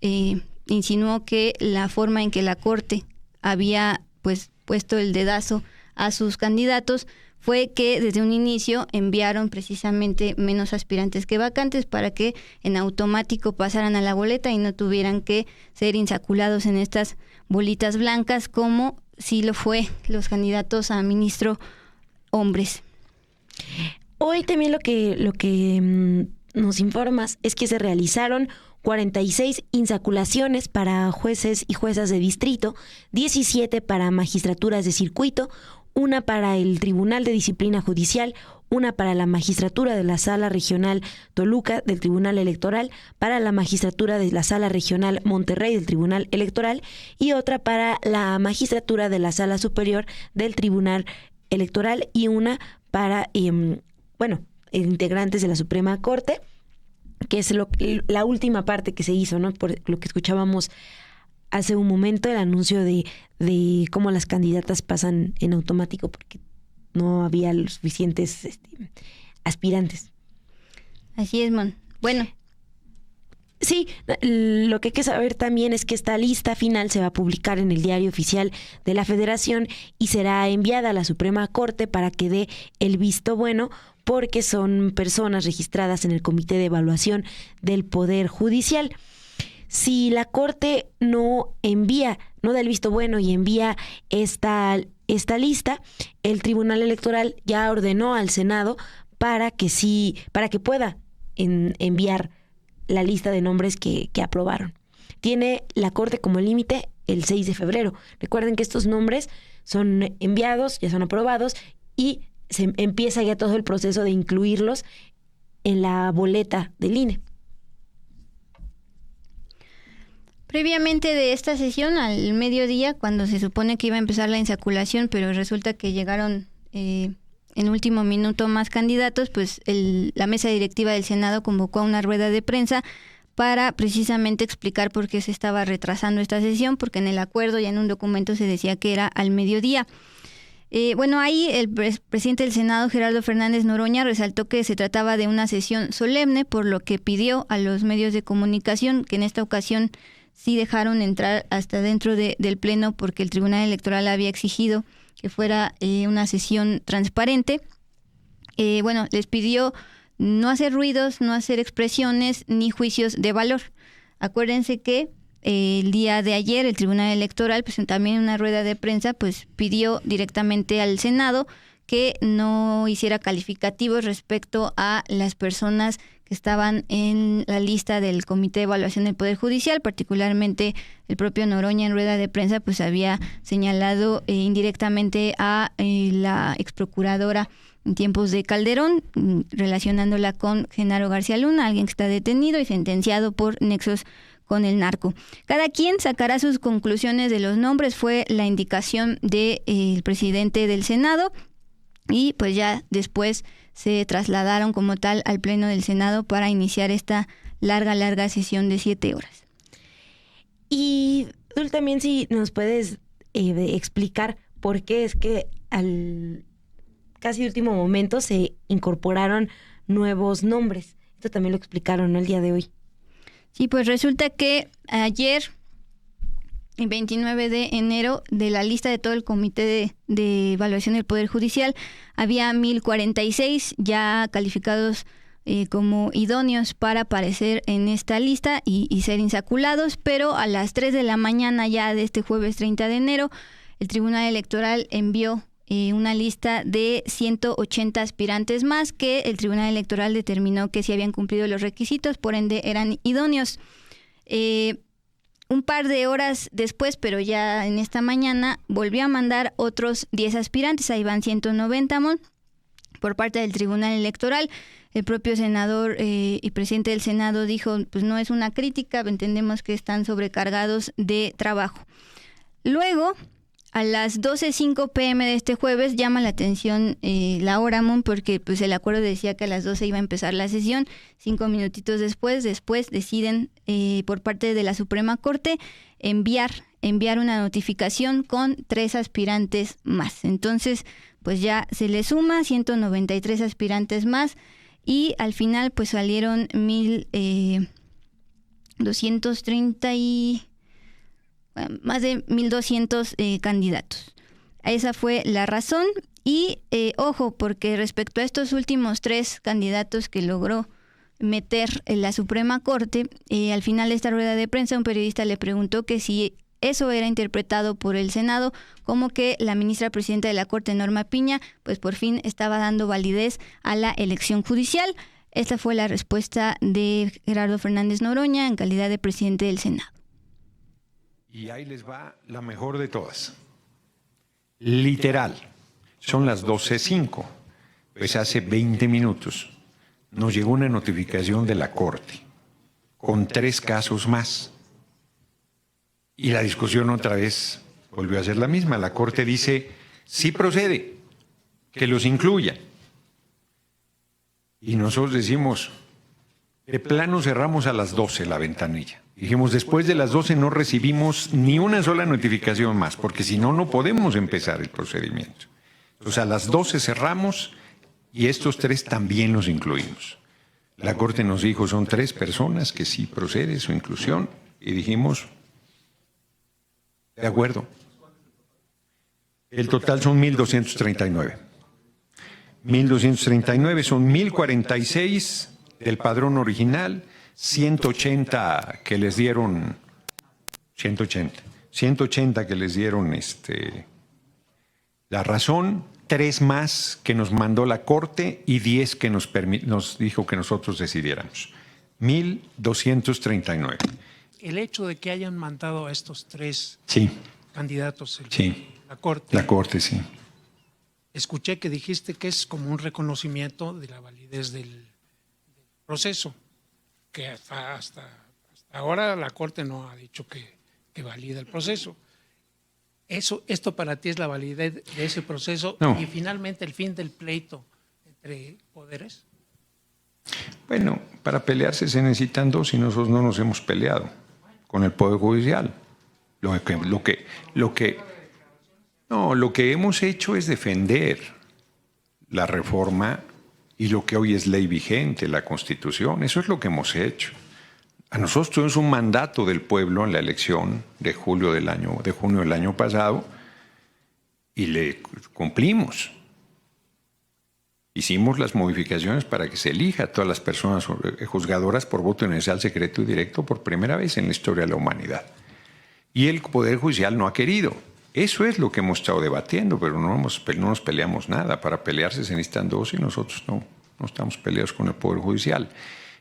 insinuó que la forma en que la Corte había pues puesto el dedazo a sus candidatos fue que desde un inicio enviaron precisamente menos aspirantes que vacantes para que en automático pasaran a la boleta y no tuvieran que ser insaculados en estas bolitas blancas, como sí lo fue los candidatos a ministro hombres. Hoy también lo que nos informas es que se realizaron 46 insaculaciones para jueces y juezas de distrito, 17 para magistraturas de circuito, una para el Tribunal de Disciplina Judicial, una para la magistratura de la Sala Regional Toluca del Tribunal Electoral, para la magistratura de la Sala Regional Monterrey del Tribunal Electoral y otra para la magistratura de la Sala Superior del Tribunal Electoral y una para, integrantes de la Suprema Corte, que es la última parte que se hizo, ¿no? Por lo que escuchábamos hace un momento, el anuncio de cómo las candidatas pasan en automático porque no había los suficientes aspirantes. Así es, Bueno. Sí, lo que hay que saber también es que esta lista final se va a publicar en el Diario Oficial de la Federación y será enviada a la Suprema Corte para que dé el visto bueno, porque son personas registradas en el Comité de Evaluación del Poder Judicial. Si la Corte no da el visto bueno y envía esta lista, el Tribunal Electoral ya ordenó al Senado para que pueda enviar la lista de nombres que aprobaron. Tiene la Corte como límite el 6 de febrero. Recuerden que estos nombres son enviados, ya son aprobados y se empieza ya todo el proceso de incluirlos en la boleta del INE. Previamente de esta sesión, al mediodía, cuando se supone que iba a empezar la insaculación, pero resulta que llegaron en último minuto más candidatos, pues la mesa directiva del Senado convocó a una rueda de prensa para precisamente explicar por qué se estaba retrasando esta sesión, porque en el acuerdo y en un documento se decía que era al mediodía. Ahí el presidente del Senado, Gerardo Fernández Noroña, resaltó que se trataba de una sesión solemne, por lo que pidió a los medios de comunicación que en esta ocasión sí dejaron entrar hasta dentro del Pleno, porque el Tribunal Electoral había exigido que fuera una sesión transparente. Les pidió no hacer ruidos, no hacer expresiones ni juicios de valor. Acuérdense que el día de ayer el Tribunal Electoral, pues también en una rueda de prensa, pues pidió directamente al Senado que no hiciera calificativos respecto a las personas que estaban en la lista del Comité de Evaluación del Poder Judicial, particularmente el propio Noroña en rueda de prensa pues había señalado indirectamente a la exprocuradora en tiempos de Calderón, relacionándola con Genaro García Luna, alguien que está detenido y sentenciado por nexos con el narco. Cada quien sacará sus conclusiones de los nombres, fue la indicación del presidente del Senado, y pues ya después se trasladaron como tal al Pleno del Senado para iniciar esta larga sesión de 7 horas. Y tú también, si nos puedes explicar por qué es que al casi último momento se incorporaron nuevos nombres. Esto también lo explicaron, ¿no?, el día de hoy. Sí, pues resulta que ayer, el 29 de enero, de la lista de todo el Comité de Evaluación del Poder Judicial, había 1,046 ya calificados como idóneos para aparecer en esta lista y ser insaculados, pero a las 3 de la mañana ya de este jueves 30 de enero, el Tribunal Electoral envió una lista de 180 aspirantes más que el Tribunal Electoral determinó que sí habían cumplido los requisitos, por ende eran idóneos. Un par de horas después, pero ya en esta mañana, volvió a mandar otros 10 aspirantes, ahí van 190 por parte del Tribunal Electoral. El propio senador y presidente del Senado dijo, pues no es una crítica, entendemos que están sobrecargados de trabajo. Luego, a las 12:05 p.m. de este jueves, llama la atención la hora, porque pues el acuerdo decía que a las 12 iba a empezar la sesión. 5 minutitos después deciden por parte de la Suprema Corte enviar una notificación con 3 aspirantes más. Entonces, pues ya se le suma 193 aspirantes más y al final pues salieron 1,230 más de 1,200 candidatos. Esa fue la razón y ojo, porque respecto a estos últimos 3 candidatos que logró meter en la Suprema Corte, al final de esta rueda de prensa un periodista le preguntó que si eso era interpretado por el Senado como que la ministra presidenta de la Corte, Norma Piña, pues por fin estaba dando validez a la elección judicial. Esta fue la respuesta de Gerardo Fernández Noroña en calidad de presidente del Senado. Y ahí les va la mejor de todas. Literal, son las 12:05. Pues hace 20 minutos nos llegó una notificación de la Corte con 3 casos más. Y la discusión otra vez volvió a ser la misma. La Corte dice, sí procede, que los incluya. Y nosotros decimos, de plano cerramos a las 12 la ventanilla. Dijimos, después de las 12 no recibimos ni una sola notificación más, porque si no, no podemos empezar el procedimiento. Entonces a las 12 cerramos y estos 3 también los incluimos. La Corte nos dijo, son 3 personas que sí procede su inclusión, y dijimos, de acuerdo. El total son 1,239. 1,239 son 1,046 del padrón original, 180 que les dieron, 180 que les dieron la razón, 3 más que nos mandó la Corte y 10 que nos dijo que nosotros decidiéramos. 1,239. El hecho de que hayan mandado a estos 3 candidatos la Corte. La Corte, sí. Escuché que dijiste que es como un reconocimiento de la validez del proceso, que hasta ahora la Corte no ha dicho que valida el proceso. ¿Esto para ti es la validez de ese proceso y finalmente el fin del pleito entre poderes? Bueno, para pelearse se necesitan 2 y nosotros no nos hemos peleado con el Poder Judicial. Lo que hemos hecho es defender la reforma y lo que hoy es ley vigente, la Constitución. Eso es lo que hemos hecho. A nosotros tuvimos un mandato del pueblo en la elección de junio del año pasado y le cumplimos. Hicimos las modificaciones para que se elija a todas las personas juzgadoras por voto universal, secreto y directo por primera vez en la historia de la humanidad. Y el Poder Judicial no ha querido. Eso es lo que hemos estado debatiendo, pero no nos peleamos nada. Para pelearse se necesitan 2 y nosotros no estamos peleados con el Poder Judicial.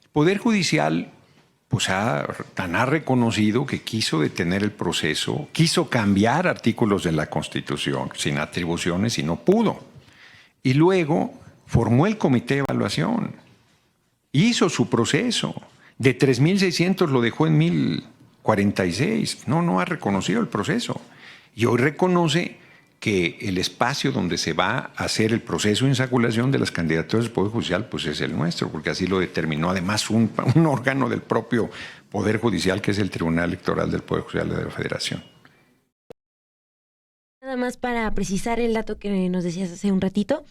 El Poder Judicial pues ha reconocido que quiso detener el proceso, quiso cambiar artículos de la Constitución sin atribuciones y no pudo. Y luego formó el comité de evaluación, hizo su proceso. De 3,600 lo dejó en 1,046. No ha reconocido el proceso. Y hoy reconoce que el espacio donde se va a hacer el proceso de insaculación de las candidaturas del Poder Judicial pues es el nuestro, porque así lo determinó además un órgano del propio Poder Judicial, que es el Tribunal Electoral del Poder Judicial de la Federación. Nada más para precisar el dato que nos decías hace un ratito,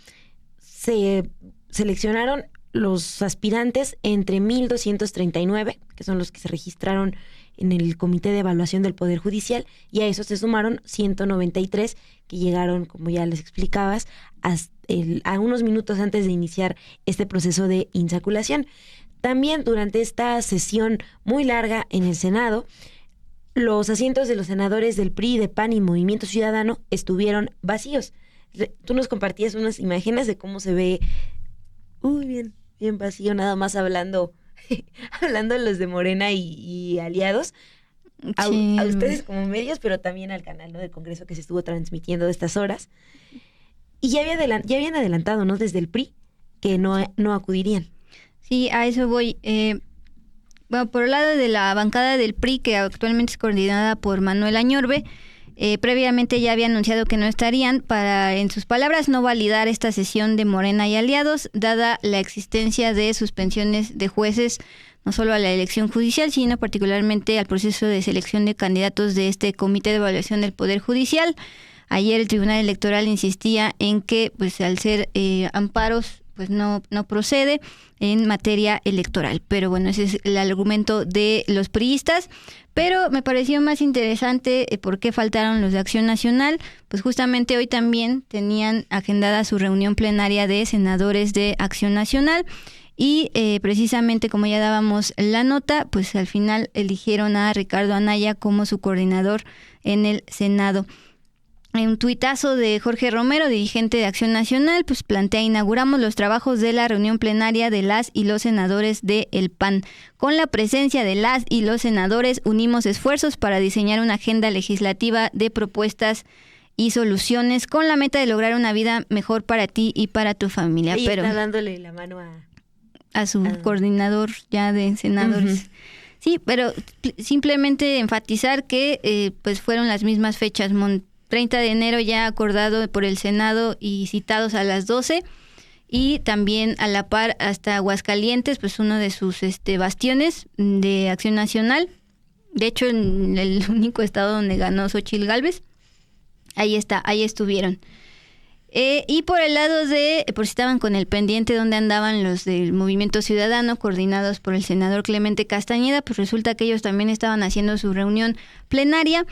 se seleccionaron los aspirantes entre 1,239, que son los que se registraron en el Comité de Evaluación del Poder Judicial, y a eso se sumaron 193 que llegaron, como ya les explicabas, a unos minutos antes de iniciar este proceso de insaculación. También durante esta sesión muy larga en el Senado, los asientos de los senadores del PRI, de PAN y Movimiento Ciudadano estuvieron vacíos. Tú nos compartías unas imágenes de cómo se ve, bien vacío, nada más hablando los de Morena y aliados. Sí. A ustedes como medios, pero también al canal, ¿no?, del Congreso, que se estuvo transmitiendo de estas horas. Y ya habían adelantado, ¿no?, desde el PRI, que no acudirían. Sí, a eso voy. Bueno, por el lado de la bancada del PRI, que actualmente es coordinada por Manuel Añorbe, previamente ya había anunciado que no estarían para, en sus palabras, no validar esta sesión de Morena y aliados, dada la existencia de suspensiones de jueces, no solo a la elección judicial, sino particularmente al proceso de selección de candidatos de este Comité de Evaluación del Poder Judicial. Ayer el Tribunal Electoral insistía en que, pues, al ser amparos, pues no procede en materia electoral. Pero bueno, ese es el argumento de los priistas. Pero me pareció más interesante por qué faltaron los de Acción Nacional. Pues justamente hoy también tenían agendada su reunión plenaria de senadores de Acción Nacional. Y precisamente, como ya dábamos la nota, pues al final eligieron a Ricardo Anaya como su coordinador en el Senado. En un tuitazo de Jorge Romero, dirigente de Acción Nacional, pues plantea: inauguramos los trabajos de la reunión plenaria de las y los senadores de El PAN. Con la presencia de las y los senadores, unimos esfuerzos para diseñar una agenda legislativa de propuestas y soluciones con la meta de lograr una vida mejor para ti y para tu familia. Ahí Pero está dándole la mano a su coordinador ya de senadores. Uh-huh. Sí, pero simplemente enfatizar que pues fueron las mismas fechas. 30 de enero ya acordado por el Senado y citados a las 12, y también a la par hasta Aguascalientes, pues uno de sus bastiones de Acción Nacional, de hecho en el único estado donde ganó Xóchitl Gálvez, ahí estuvieron. Y por el lado de, por si estaban con el pendiente donde andaban los del Movimiento Ciudadano, coordinados por el senador Clemente Castañeda, pues resulta que ellos también estaban haciendo su reunión plenaria.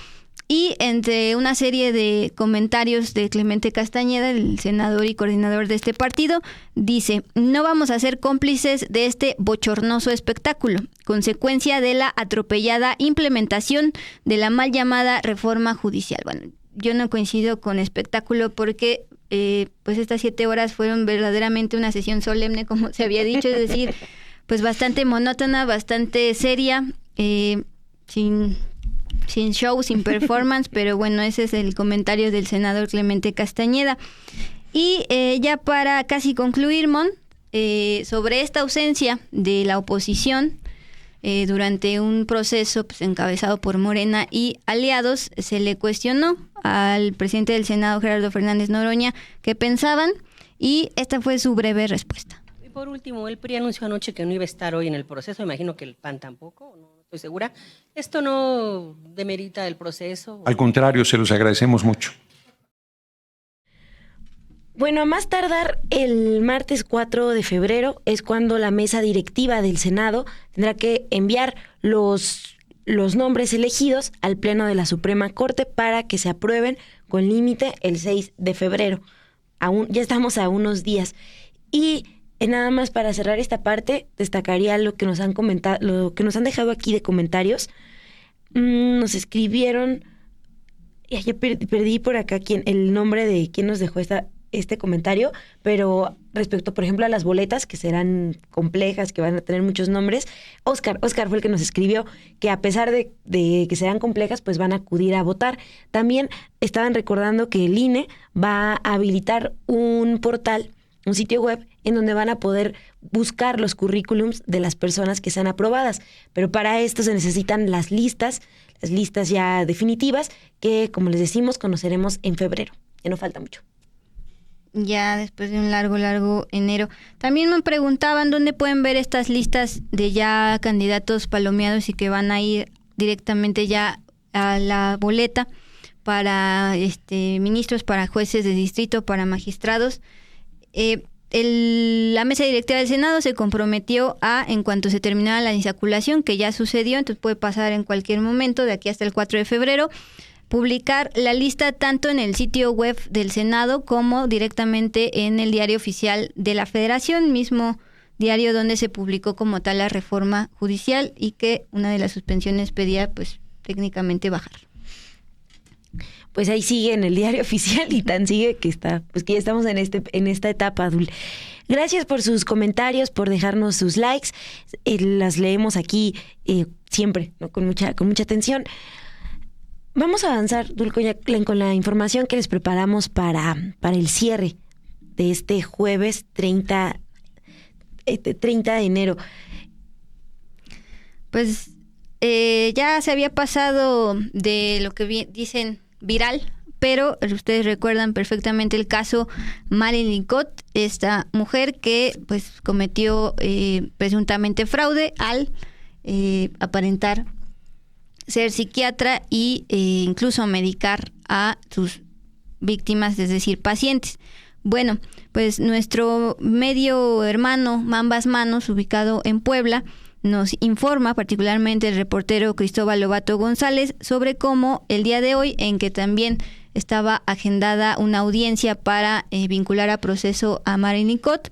Y entre una serie de comentarios de Clemente Castañeda, el senador y coordinador de este partido, dice: no vamos a ser cómplices de este bochornoso espectáculo, consecuencia de la atropellada implementación de la mal llamada reforma judicial. Bueno, yo no coincido con espectáculo porque pues estas 7 horas fueron verdaderamente una sesión solemne, como se había dicho, es decir, pues bastante monótona, bastante seria, sin show, sin performance, pero bueno, ese es el comentario del senador Clemente Castañeda. Y ya para casi concluir, Mon, sobre esta ausencia de la oposición durante un proceso pues encabezado por Morena y aliados, se le cuestionó al presidente del Senado, Gerardo Fernández Noroña, qué pensaban, y esta fue su breve respuesta. Y por último, el PRI anunció anoche que no iba a estar hoy en el proceso, imagino que el PAN tampoco, no estoy segura. ¿Esto no demerita el proceso? Al contrario, se los agradecemos mucho. Bueno, a más tardar el martes 4 de febrero es cuando la mesa directiva del Senado tendrá que enviar los nombres elegidos al Pleno de la Suprema Corte para que se aprueben con límite el 6 de febrero. Ya estamos a unos días. Y nada más para cerrar esta parte, destacaría lo que nos han comentado, lo que nos han dejado aquí de comentarios. Nos escribieron, ya perdí por acá el nombre de quien nos dejó este comentario, pero respecto, por ejemplo, a las boletas, que serán complejas, que van a tener muchos nombres, Oscar fue el que nos escribió que a pesar de que serán complejas, pues van a acudir a votar. También estaban recordando que el INE va a habilitar un portal, un sitio web, en donde van a poder buscar los currículums de las personas que sean aprobadas. Pero para esto se necesitan las listas ya definitivas, que, como les decimos, conoceremos en febrero. Ya no falta mucho. Ya después de un largo enero. También me preguntaban dónde pueden ver estas listas de ya candidatos palomeados y que van a ir directamente ya a la boleta para ministros, para jueces de distrito, para magistrados. la mesa directiva del Senado se comprometió a, en cuanto se terminara la insaculación, que ya sucedió, entonces puede pasar en cualquier momento, de aquí hasta el 4 de febrero, publicar la lista tanto en el sitio web del Senado como directamente en el diario oficial de la Federación, mismo diario donde se publicó como tal la reforma judicial y que una de las suspensiones pedía pues técnicamente bajar. Pues ahí sigue en el diario oficial y tan sigue que está, pues que ya estamos en esta etapa, Dul. Gracias por sus comentarios, por dejarnos sus likes. Las leemos aquí siempre, ¿no? con mucha atención. Vamos a avanzar, Dul, con la información que les preparamos para el cierre de este jueves 30 de enero. Pues ya se había pasado de lo que dicen viral, pero ustedes recuerdan perfectamente el caso Marilyn Cott, esta mujer que pues cometió presuntamente fraude al aparentar ser psiquiatra y incluso medicar a sus víctimas, es decir, pacientes. Bueno, pues nuestro medio hermano Mambas Manos, ubicado en Puebla, nos informa, particularmente el reportero Cristóbal Lobato González, sobre cómo el día de hoy, en que también estaba agendada una audiencia para vincular a proceso a Marilyn Cott,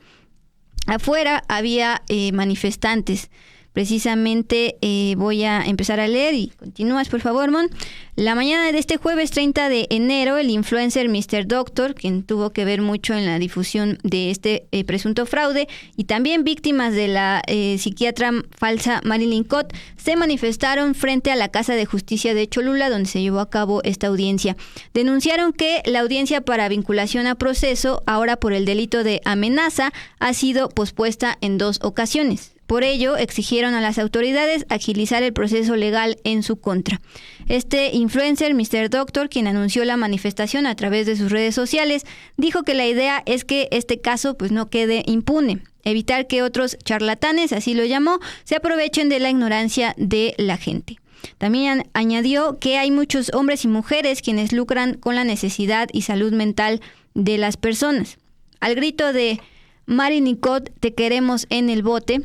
afuera había manifestantes. Precisamente voy a empezar a leer y continúas, por favor, Mon. La mañana de este jueves 30 de enero, el influencer Mr. Doctor, quien tuvo que ver mucho en la difusión de este presunto fraude, y también víctimas de la psiquiatra falsa Marilyn Cott, se manifestaron frente a la Casa de Justicia de Cholula, donde se llevó a cabo esta audiencia. Denunciaron que la audiencia para vinculación a proceso, ahora por el delito de amenaza, ha sido pospuesta en 2 ocasiones. Por ello, exigieron a las autoridades agilizar el proceso legal en su contra. Este influencer, Mr. Doctor, quien anunció la manifestación a través de sus redes sociales, dijo que la idea es que este caso pues no quede impune, evitar que otros charlatanes, así lo llamó, se aprovechen de la ignorancia de la gente. También añadió que hay muchos hombres y mujeres quienes lucran con la necesidad y salud mental de las personas. Al grito de Marilyn Cott, te queremos en el bote,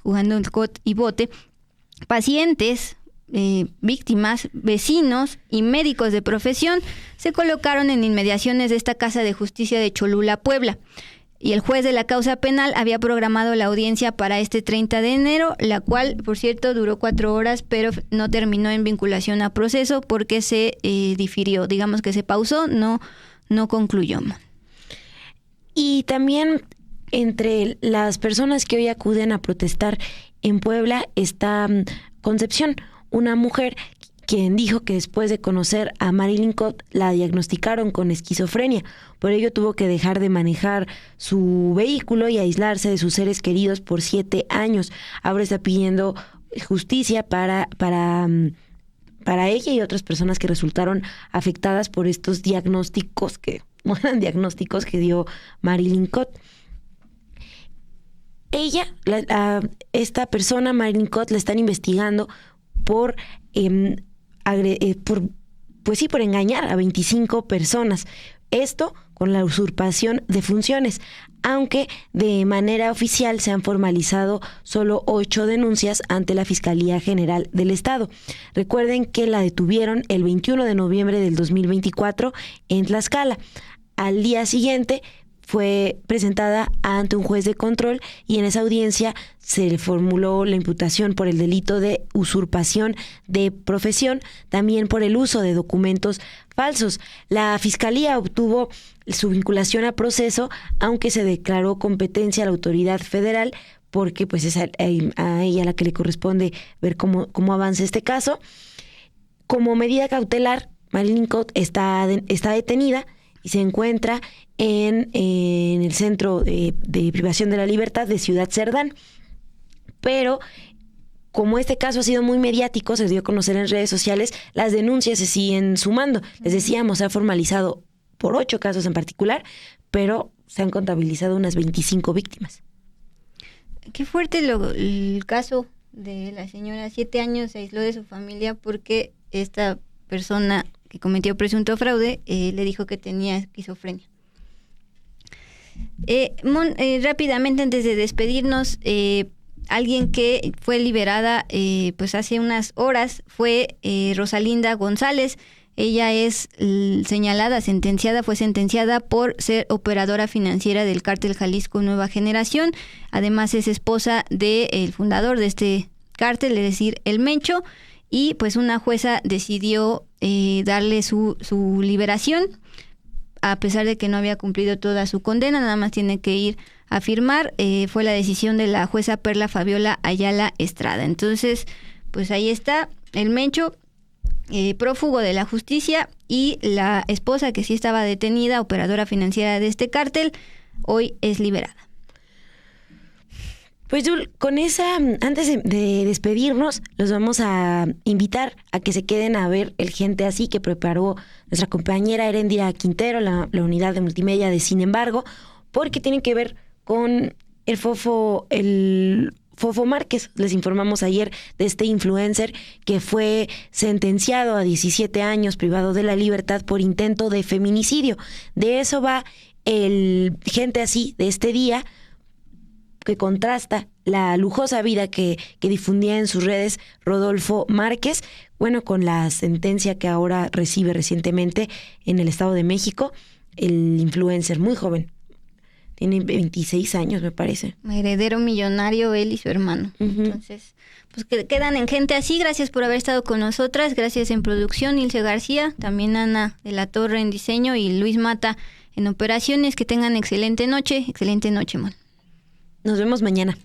jugando el Cott y bote, pacientes, víctimas, vecinos y médicos de profesión se colocaron en inmediaciones de esta Casa de Justicia de Cholula, Puebla. Y el juez de la causa penal había programado la audiencia para este 30 de enero, la cual, por cierto, duró 4 horas, pero no terminó en vinculación a proceso porque se difirió, digamos que se pausó, no concluyó. Y también entre las personas que hoy acuden a protestar en Puebla está Concepción, una mujer quien dijo que después de conocer a Marilyn Cott la diagnosticaron con esquizofrenia. Por ello tuvo que dejar de manejar su vehículo y aislarse de sus seres queridos por 7 años. Ahora está pidiendo justicia para ella y otras personas que resultaron afectadas por estos diagnósticos que no eran diagnósticos que dio Marilyn Cott. Ella, esta persona, Marilyn Cott, la están investigando por engañar a 25 personas. Esto con la usurpación de funciones, aunque de manera oficial se han formalizado solo 8 denuncias ante la Fiscalía General del Estado. Recuerden que la detuvieron el 21 de noviembre del 2024 en Tlaxcala. Al día siguiente fue presentada ante un juez de control y en esa audiencia se le formuló la imputación por el delito de usurpación de profesión, también por el uso de documentos falsos. La Fiscalía obtuvo su vinculación a proceso, aunque se declaró competencia a la autoridad federal, porque pues es a ella la que le corresponde ver cómo avanza este caso. Como medida cautelar, Marilyn Cott está detenida y se encuentra en el Centro de Privación de la Libertad de Ciudad Cerdán. Pero como este caso ha sido muy mediático, se dio a conocer en redes sociales, las denuncias se siguen sumando. Les decíamos, se ha formalizado por 8 casos en particular, pero se han contabilizado unas 25 víctimas. Qué fuerte el caso de la señora. 7 años se aisló de su familia porque esta persona que cometió presunto fraude le dijo que tenía esquizofrenia. Rápidamente, antes de despedirnos, alguien que fue liberada pues hace unas horas fue Rosalinda González. Ella es fue sentenciada por ser operadora financiera del Cártel Jalisco Nueva Generación. Además es esposa del fundador de este cártel, es decir, El Mencho. Y pues una jueza decidió darle su liberación, a pesar de que no había cumplido toda su condena, nada más tiene que ir a firmar. Fue la decisión de la jueza Perla Fabiola Ayala Estrada. Entonces, pues ahí está El Mencho, prófugo de la justicia, y la esposa, que sí estaba detenida, operadora financiera de este cártel, hoy es liberada. Pues Dul, con esa, antes de despedirnos, los vamos a invitar a que se queden a ver el Gente Así que preparó nuestra compañera Erendira Quintero, la unidad de multimedia de Sin Embargo, porque tienen que ver con el Fofo Márquez. Les informamos ayer de este influencer que fue sentenciado a 17 años privado de la libertad por intento de feminicidio. De eso va el Gente Así de este día, que contrasta la lujosa vida que difundía en sus redes Rodolfo Márquez, bueno, con la sentencia que ahora recibe recientemente en el Estado de México, el influencer muy joven, tiene 26 años me parece. Heredero millonario él y su hermano. Entonces, pues que quedan en Gente Así. Gracias por haber estado con nosotras. Gracias en producción, Ilse García, también Ana de la Torre en diseño y Luis Mata en operaciones. Que tengan excelente noche, Mon. Nos vemos mañana.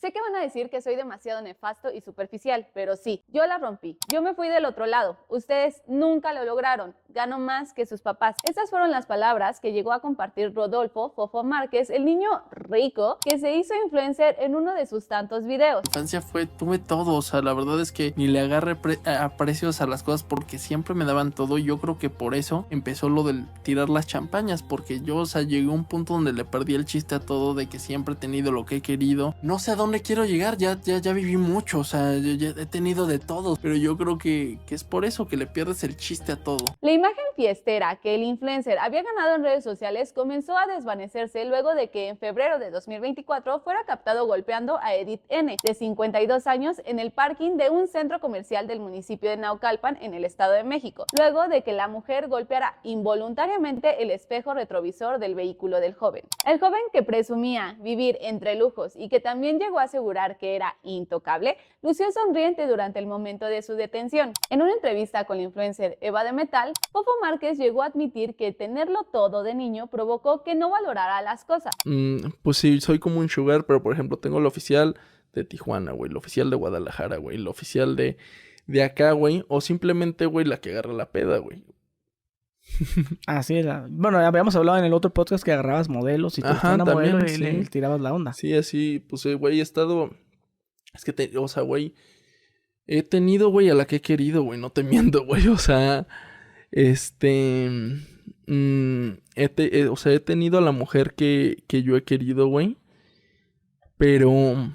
Sé que van a decir que soy demasiado nefasto y superficial, pero sí, yo la rompí. Yo me fui del otro lado. Ustedes nunca lo lograron. Gano más que sus papás. Estas fueron las palabras que llegó a compartir Rodolfo Fofo Márquez, el niño rico que se hizo influencer en uno de sus tantos videos. La infancia tuve todo, o sea, la verdad es que ni le agarré aprecios a las cosas porque siempre me daban todo. Y yo creo que por eso empezó lo del tirar las champañas, porque yo, o sea, llegué a un punto donde le perdí el chiste a todo, de que siempre he tenido lo que he querido. No sé a dónde quiero llegar, ya viví mucho, o sea, ya he tenido de todo, pero yo creo que es por eso que le pierdes el chiste a todo. La imagen fiestera que el influencer había ganado en redes sociales comenzó a desvanecerse luego de que en febrero de 2024 fuera captado golpeando a Edith N., de 52 años, en el parking de un centro comercial del municipio de Naucalpan, en el Estado de México, luego de que la mujer golpeara involuntariamente el espejo retrovisor del vehículo del joven. El joven, que presumía vivir entre lujos y que también llegó a asegurar que era intocable, lució sonriente durante el momento de su detención. En una entrevista con la influencer Eva de Metal, Fofo Márquez llegó a admitir que tenerlo todo de niño provocó que no valorara las cosas. Pues sí, soy como un sugar, pero por ejemplo tengo el oficial de Tijuana, güey, el oficial de Guadalajara, güey, el oficial de acá, güey, o simplemente, güey, la que agarra la peda, güey. Así era. Bueno, habíamos hablado en el otro podcast que agarrabas modelos y te Ajá, una también, modelo y sí. le tirabas la onda. Sí, así, pues, güey, he estado... Es que, o sea, güey, he tenido, güey, a la que he querido, güey, no te miento, güey, o sea, o sea, he tenido a la mujer que yo he querido, güey, pero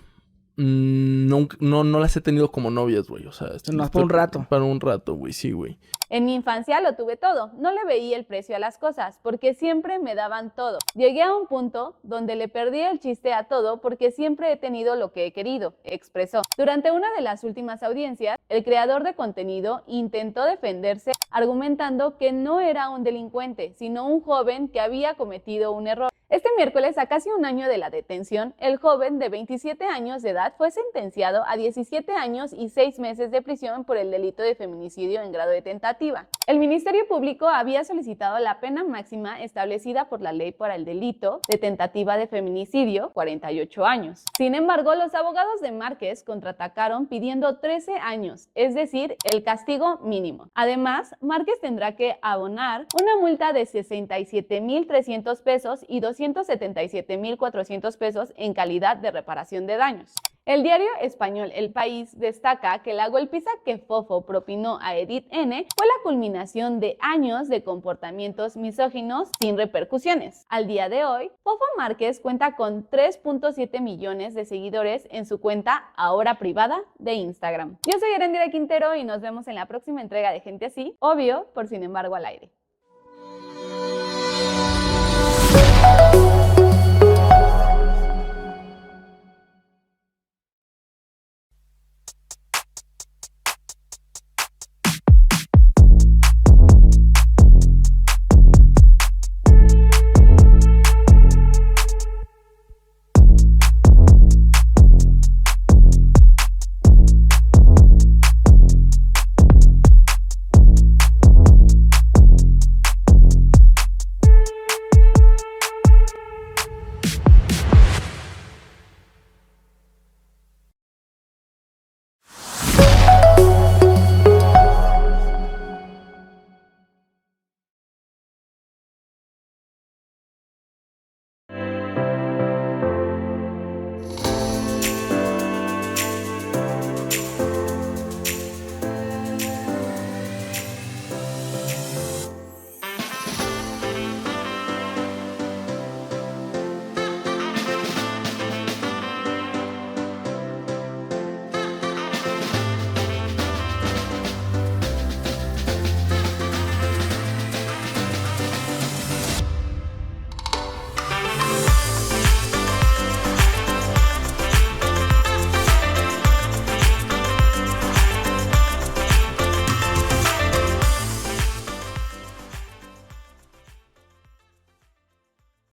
no las he tenido como novias, güey, o sea... No, para un rato. Para un rato, güey, sí, güey. En mi infancia lo tuve todo, no le veía el precio a las cosas, porque siempre me daban todo. Llegué a un punto donde le perdí el chiste a todo porque siempre he tenido lo que he querido, expresó. Durante una de las últimas audiencias, el creador de contenido intentó defenderse argumentando que no era un delincuente, sino un joven que había cometido un error. Este miércoles, a casi un año de la detención, el joven de 27 años de edad fue sentenciado a 17 años y 6 meses de prisión por el delito de feminicidio en grado de tentativa. El Ministerio Público había solicitado la pena máxima establecida por la ley para el delito de tentativa de feminicidio, 48 años. Sin embargo, los abogados de Márquez contraatacaron pidiendo 13 años, es decir, el castigo mínimo. Además, Márquez tendrá que abonar una multa de 67,300 pesos y 277,400 pesos en calidad de reparación de daños. El diario español El País destaca que la golpiza que Fofo propinó a Edith N. fue la culminación de años de comportamientos misóginos sin repercusiones. Al día de hoy, Fofo Márquez cuenta con 3.7 millones de seguidores en su cuenta ahora privada de Instagram. Yo soy Erendira Quintero y nos vemos en la próxima entrega de Gente Así, obvio, por Sin embargo al aire.